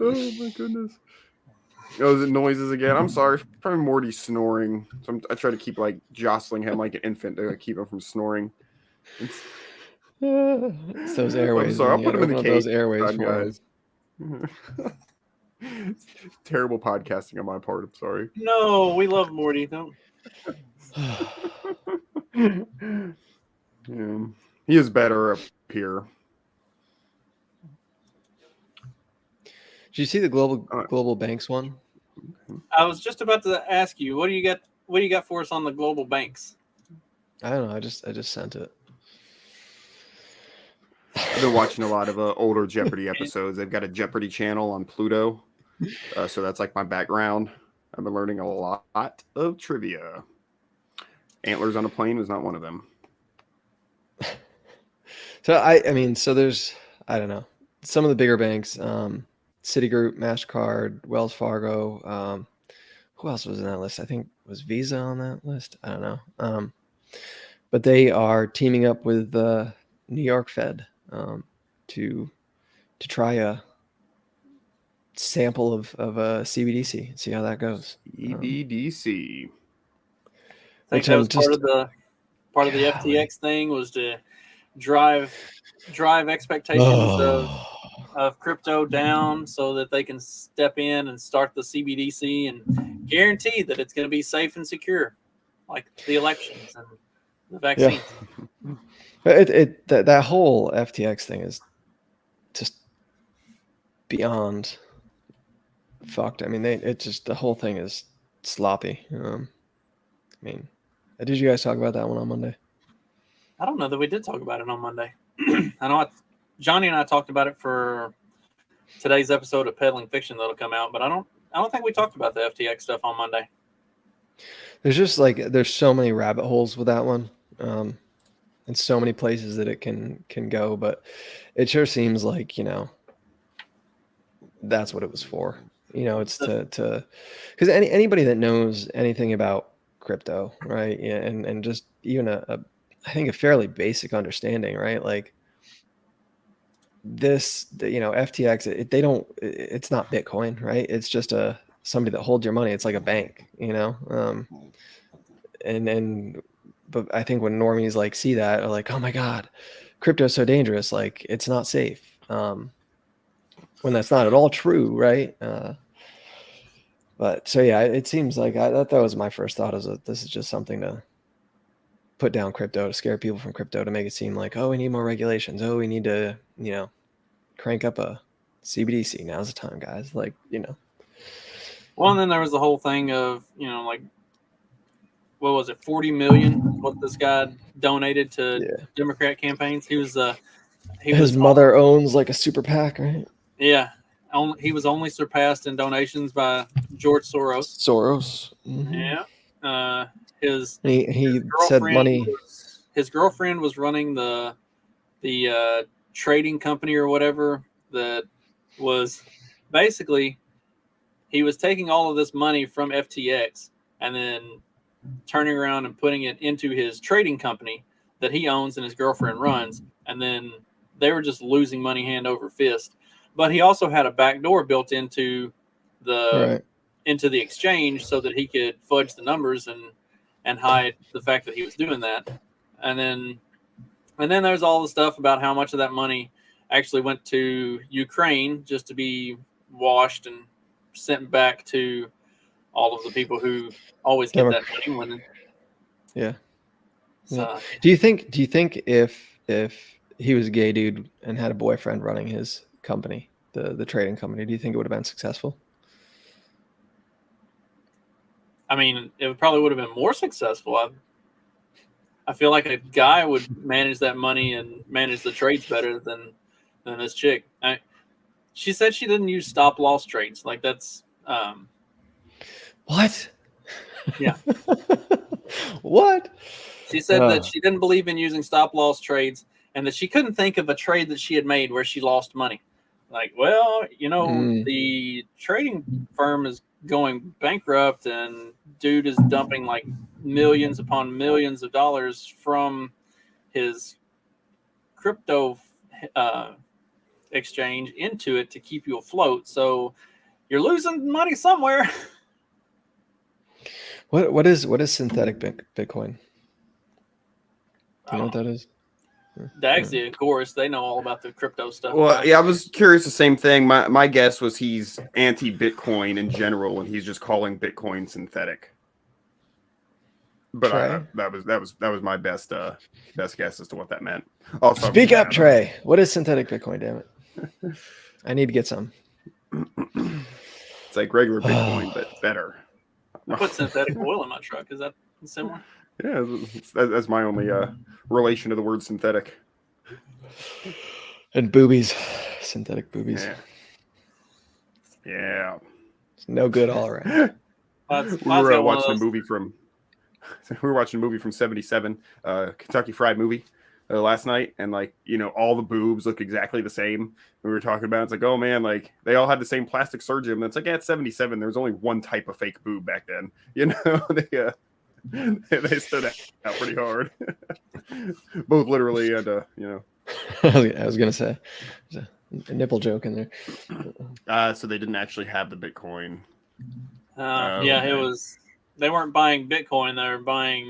Oh my goodness. Oh, is it noises again? I'm sorry. Probably Morty's snoring. So I try to keep like jostling him like an infant to keep him from snoring. It's those airways. I'm sorry. I'll man. put him in the Open up cage. those airways God, for 'em. guys. It's terrible podcasting on my part. I'm sorry. No, we love Morty. Don't. Yeah. He is better up here. Did you see the global banks one? I was just about to ask you, what do you got? What do you got for us on the global banks? I don't know. I just sent it. I've been watching a lot of older Jeopardy episodes. They've got a Jeopardy channel on Pluto. So that's like my background. I've been learning a lot of trivia. Antlers on a Plane was not one of them. So I mean, so there's, I don't know, some of the bigger banks, Citigroup, MasterCard, Wells Fargo. Who else was in that list? I think was Visa on that list. I don't know. But they are teaming up with the New York Fed to try a sample of a CBDC, see how that goes. EBDC. I think that was part of the FTX thing was to drive expectations of crypto down so that they can step in and start the CBDC and guarantee that it's going to be safe and secure, like the elections and the vaccines. Yeah. That whole FTX thing is just beyond fucked. I mean, the whole thing is sloppy. I mean, did you guys talk about that one on Monday? I don't know that we did talk about it on Monday. I know Johnny and I talked about it for today's episode of Peddling Fiction that'll come out, but I don't think we talked about the FTX stuff on Monday. There's just there's so many rabbit holes with that one, and so many places that it can go, but it sure seems like, you know, that's what it was for. You know, it's to because anybody that knows anything about crypto, right? Yeah, and just even I think a fairly basic understanding, right? Like this, you know, FTX, it's not Bitcoin, right? It's just somebody that holds your money. It's like a bank, you know? But I think when normies like see that, are like, oh my God, crypto is so dangerous. Like, it's not safe. When that's not at all true, right? But so yeah, it seems like that was my first thought, is that this is just something to put down crypto, to scare people from crypto, to make it seem like, oh, we need more regulations. Oh, we need to, you know, crank up a CBDC. Now's the time, guys. Like, you know. Well, and then there was the whole thing of, you know, like, what was it, 40 million? What this guy donated to Democrat campaigns. His mother owns like a super PAC, right? Yeah. He was only surpassed in donations by George Soros. Mm-hmm. Yeah. He said money. His girlfriend was running the trading company or whatever that was basically, he was taking all of this money from FTX and then turning around and putting it into his trading company that he owns and his girlfriend runs. And then they were just losing money hand over fist. But he also had a back door built into the exchange so that he could fudge the numbers and hide the fact that he was doing that. And then there's all the stuff about how much of that money actually went to Ukraine just to be washed and sent back to all of the people who always get that money Yeah. So Do you think if he was a gay dude and had a boyfriend running his company, the trading company, do you think it would have been successful? I mean, it probably would have been more successful. I feel like a guy would manage that money and manage the trades better than this chick. She said she didn't use stop loss trades. Like that's What? Yeah. What? She said that she didn't believe in using stop loss trades and that she couldn't think of a trade that she had made where she lost money. Like, well, the trading firm is going bankrupt and dude is dumping like millions upon millions of dollars from his crypto exchange into it to keep you afloat. So you're losing money somewhere. What is synthetic Bitcoin? Do you know what that is? Dagsy, of course, they know all about the crypto stuff. Well, yeah, I was curious the same thing. My guess was he's anti-Bitcoin in general, and he's just calling Bitcoin synthetic. But that was my best guess as to what that meant. Also, speak up, Trey. What is synthetic Bitcoin? Damn it! I need to get some. It's like regular Bitcoin, but better. I put synthetic oil in my truck. Is that similar? Yeah, that's my only relation to the word synthetic. And boobies, synthetic boobies. Yeah. It's no good all around. We were watching a movie from '77, Kentucky Fried Movie last night, and all the boobs look exactly the same. We were talking about it's like, oh man, like they all had the same plastic surgeon. And it's like at 77, there was only one type of fake boob back then. They stood out pretty hard, both literally and I was gonna say there's a nipple joke in there. So they didn't actually have the Bitcoin. It was. They weren't buying Bitcoin; they were buying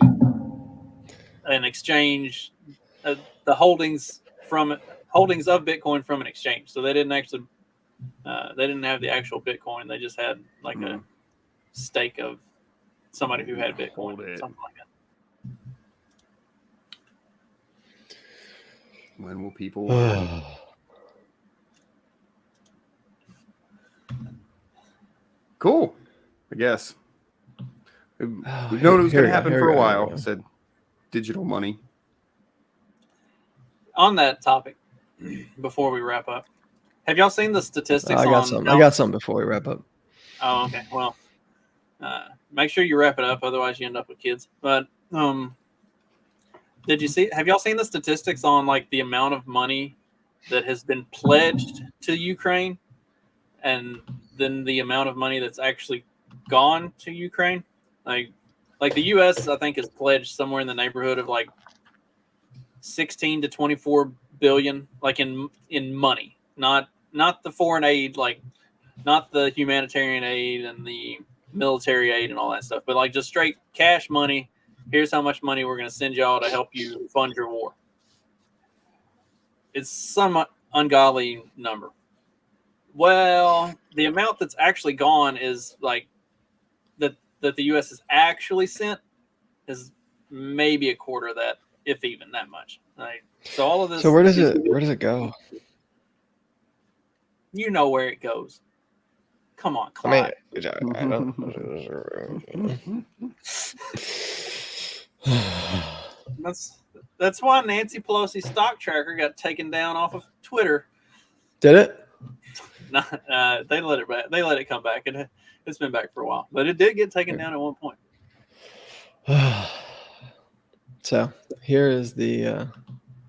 an exchange, the holdings of Bitcoin from an exchange. So they didn't actually, they didn't have the actual Bitcoin. They just had like a stake of somebody who had Bitcoin, something like that. When will people? Cool, I guess. We've known it was going to happen for a while. I said digital money. On that topic, before we wrap up, have y'all seen the statistics? I got some before we wrap up. Oh, okay. Well, make sure you wrap it up, otherwise you end up with kids. But have y'all seen the statistics on like the amount of money that has been pledged to Ukraine, and then the amount of money that's actually gone to Ukraine? Like the U.S. I think has pledged somewhere in the neighborhood of like 16 to 24 billion, like in money, not the foreign aid, like not the humanitarian aid and the military aid and all that stuff, but like just straight cash money. Here's how much money we're going to send y'all to help you fund your war. It's some ungodly number. Well, the amount that's actually gone is like that the U.S. has actually sent is maybe a quarter of that, if even that much. Like, so all of this. So where does it go? You know where it goes. Come on, Clyde. I don't. That's why Nancy Pelosi's stock tracker got taken down off of Twitter. Did it? They let it back. They let it come back. It's been back for a while, but it did get taken down at one point. So here is the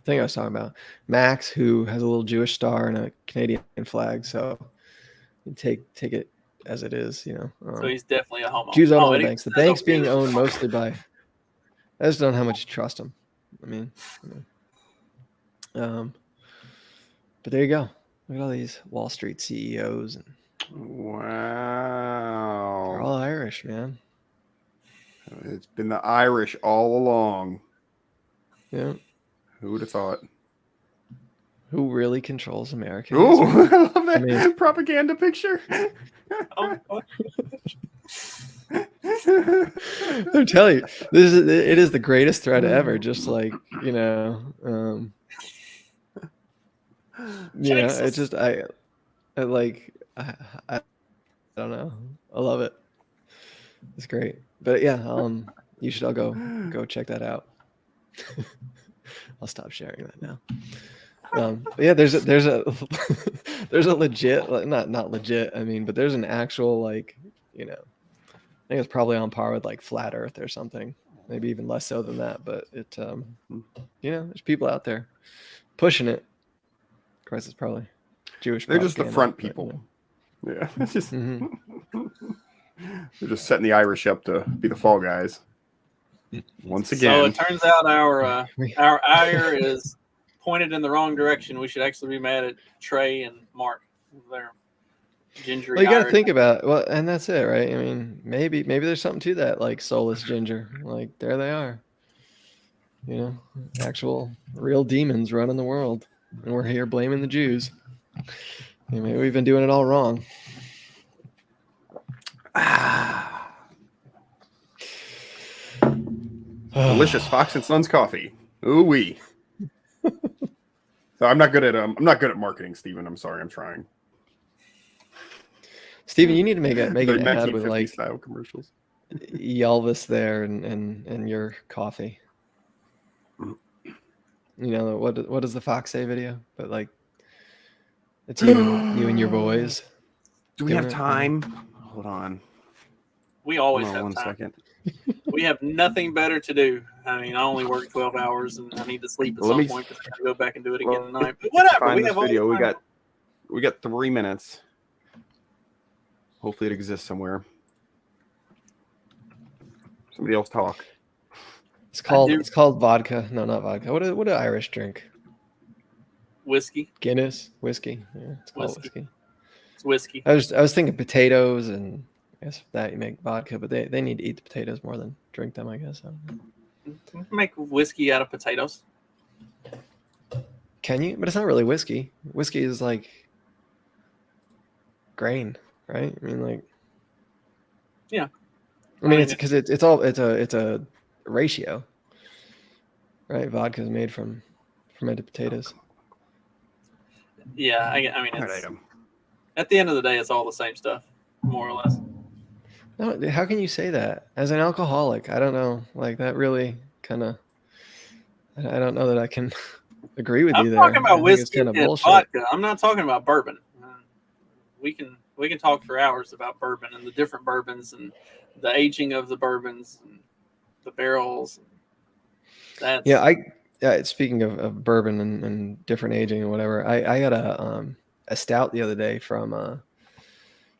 thing I was talking about. Max, who has a little Jewish star and a Canadian flag, so you take it as it is, So he's definitely a homo. Jews own all the banks. The banks being owned mostly by. I just don't know how much you trust them. I mean, but there you go. Look at all these Wall Street CEOs and. Wow. They're all Irish, man. It's been the Irish all along. Yeah. Who would have thought? Who really controls America? Oh, I love that propaganda picture. I'm telling you, it is the greatest thread ever. Just like you know, it's just I don't know. I love it. It's great. But yeah, you should all go check that out. I'll stop sharing that now. But yeah, there's a there's a legit, not legit. I mean, but there's an actual like, I think it's probably on par with like Flat Earth or something. Maybe even less so than that. But it, there's people out there pushing it. Of course, it's probably Jewish. They're just the front people. Yeah, it's just they're just setting the Irish up to be the fall guys. Once again, so it turns out our ire is pointed in the wrong direction. We should actually be mad at Trey and Mark. They're ginger. Well, you got to think about and that's it, right? I mean, maybe there's something to that, like soulless ginger. Like there they are, actual real demons running the world, and we're here blaming the Jews. Maybe we've been doing it all wrong. Delicious Fox and Sons coffee. Ooh wee. So I'm not good at marketing, Steven. I'm sorry. I'm trying. Steven, you need to make an ad with like style commercials. Elvis there and your coffee. What does the Fox say video? But like it's you and your boys. Do we have time? Hold on. We always have one time. Second. We have nothing better to do. I mean, I only work 12 hours, and I need to sleep at some point because I gotta go back and do it again tonight. But whatever. We have video. We got 3 minutes. Hopefully, it exists somewhere. Somebody else talk. It's called vodka. No, not vodka. What do Irish drink? Whiskey. Guinness. Whiskey. Yeah, it's called whiskey. It's whiskey. I was thinking potatoes, and I guess that you make vodka, but they need to eat the potatoes more than drink them, I guess. Make whiskey out of potatoes. Can you? But it's not really whiskey. Whiskey is like grain, right? I mean, like. Yeah. I mean, it's because it's a ratio, right? Vodka is made from fermented potatoes. Yeah, I mean, it's, at the end of the day, it's all the same stuff, more or less. No, how can you say that? As an alcoholic, I don't know. Like that really kind of. I don't know that I can agree with you there. I'm talking about whiskey and vodka. I'm not talking about bourbon. We can talk for hours about bourbon and the different bourbons and the aging of the bourbons and the barrels. Speaking of bourbon and different aging and whatever, I got a stout the other day from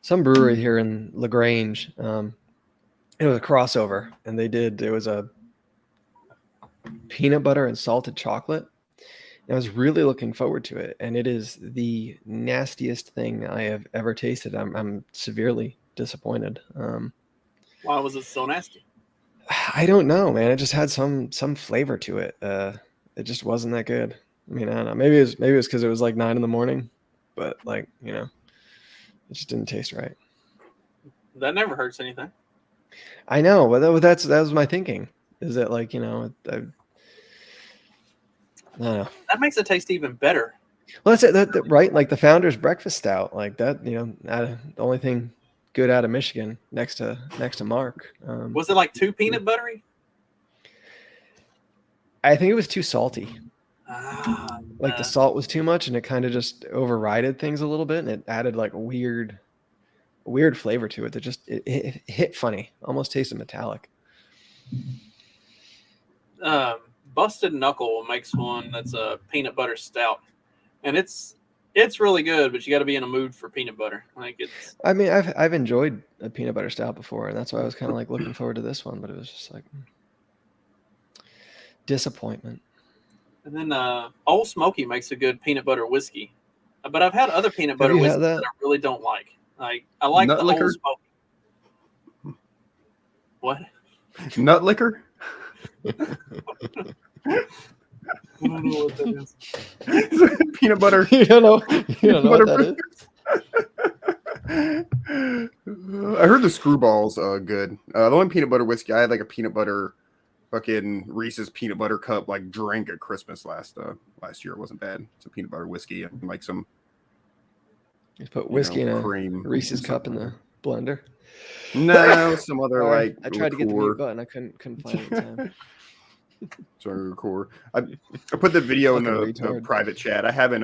some brewery here in LaGrange. It was a crossover, and it was a peanut butter and salted chocolate. And I was really looking forward to it, and it is the nastiest thing I have ever tasted. I'm severely disappointed. Why was it so nasty? I don't know, man. It just had some flavor to it. It just wasn't that good. I mean, I don't know. Maybe it was because it was like 9 a.m, but like it just didn't taste right. That never hurts anything. I know, but that was my thinking. Is that like I don't know. That makes it taste even better. Well, that's it. That right? Like the Founder's Breakfast Stout, like that. The only thing good out of Michigan next to Mark. Was it like too peanut buttery? I think it was too salty. Like the salt was too much, and it kind of just overrided things a little bit, and it added like a weird flavor to it that just it hit funny, almost tasted metallic. Busted Knuckle makes one that's a peanut butter stout, and it's really good, but you got to be in a mood for peanut butter. Like it's. I mean, I've enjoyed a peanut butter stout before, and that's why I was kind of like looking forward to this one, but it was just like disappointment. And then Old Smoky makes a good peanut butter whiskey, but I've had other peanut butter whiskeys that I really don't like. Like I like Nut the liquor? Old Smoky. What? Nut liquor? I don't know what that is. Peanut butter. You don't know what that is? I heard the Screwball's good. The only peanut butter whiskey I had like a peanut butter fucking Reese's peanut butter cup like drink at Christmas last year. It wasn't bad. It's a peanut butter whiskey and like some. You put whiskey in a cream Reese's cup in the blender. No, some other Sorry, like. I tried to get the mute button. I couldn't find it in time. Sorry, core. I put the video in the private chat. I haven't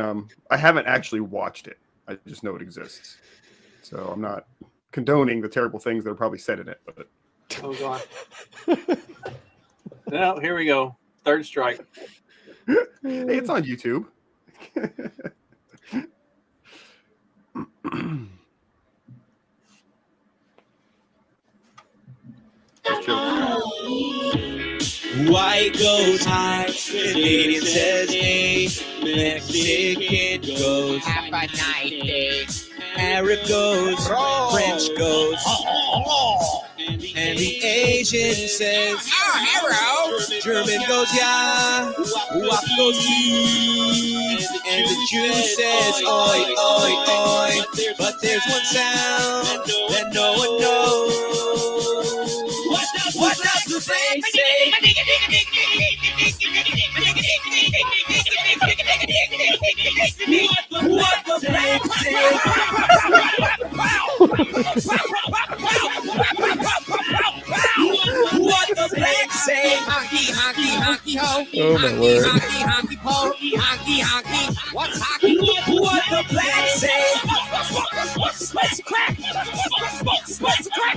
actually watched it. I just know it exists. So I'm not condoning the terrible things that are probably said in it. But Oh God. Well, here we go. Third strike. Hey, it's on YouTube. White goes high, Canadian says hey, Mexican goes Have a nice day. Arab goes, French goes, and the Asian says Oh, hello. German goes yeah, Wap goes and the Jew says oi, oi, oi. But there's one sound that no one knows. What does the flag say? What the flag say? What the flag say? Honky, honky, honky, ho. Oh my word. Honky, honky, po. Honky, honky. What's hockey? What the flag say? Let's crack. Let's crack.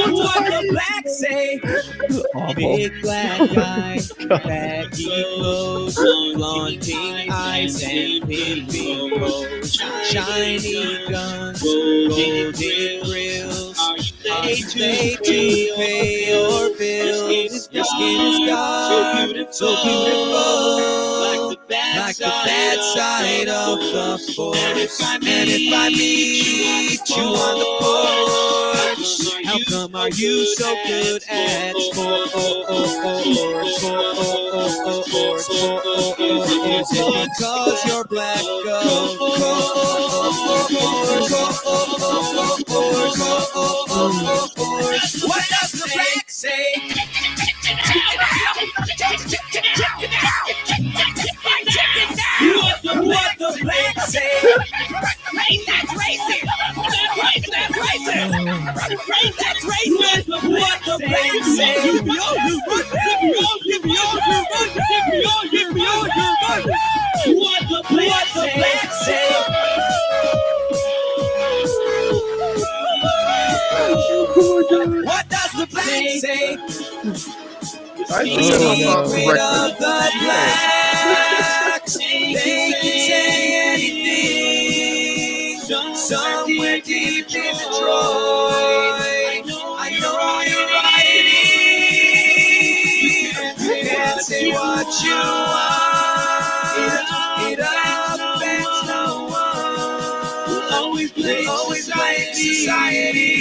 What the black say? Awful. Big black guy, baggy clothes, flaunting eyes and pimping clothes, shiny guns, golden grills. They to pay your bills. Your skin is dark, so beautiful, like the bad side of the force. And if I meet you on the porch, how come are you so good at sports? Is it because you're black? What does the flag say? What the flag say? That's racist. That's racist. That's racist. What the flag say? What the flag say? What does the flag say? Secret of the blacks. They can say anything. Somewhere deep in Detroit, I know you're riding. You can't say what you want. It affects no one. Always blame society.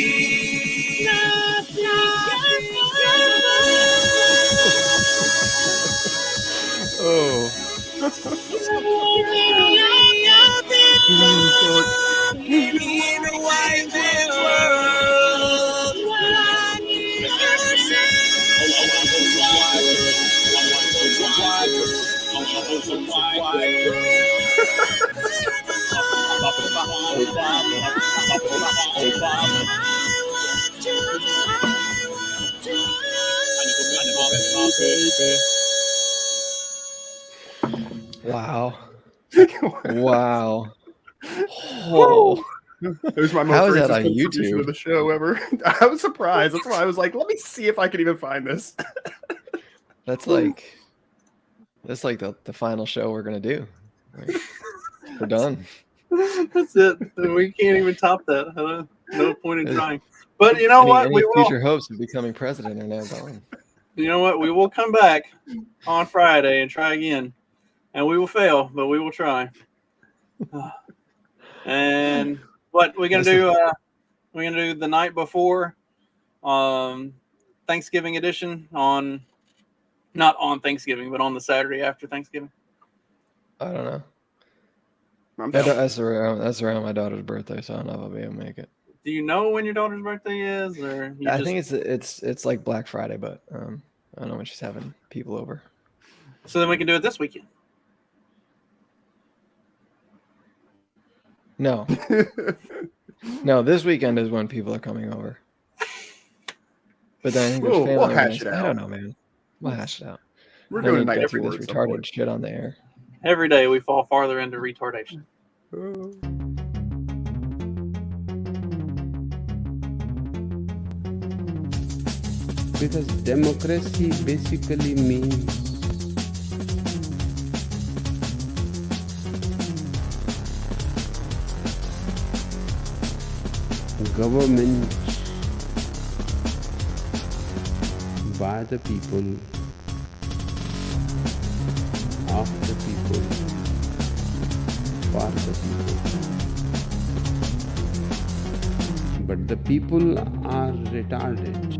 Oh. In a white man's world. Wow. Wow. Oh. There's my How most is that racist on contribution YouTube? of the show ever. I was surprised. That's why I was like, let me see if I can even find this. That's like the final show we're gonna do. Like, we're done. That's it. We can't even top that. No point in trying. But you know what? Any We will. future hopes of becoming president are now gone. You know what? We will come back on Friday and try again, and we will fail, but we will try. And what we're gonna do? We're gonna do the night before, Thanksgiving edition on, not on Thanksgiving, but on the Saturday after Thanksgiving. I don't know. I'm down. That's around my daughter's birthday, so I don't know if I'll be able to make it. Do you know when your daughter's birthday is, or you I just... think it's like Black Friday, but I don't know when she's having people over. So then we can do it this weekend. No, no, this weekend is when people are coming over. But then I think there's family we'll hash it events. out. I don't know, man. We'll hash it out. We're No doing need a to night go through before this at some retarded point. shit on the air. Every day we fall farther into retardation. Because democracy basically means government by the people, of the people, for the people. But the people are retarded.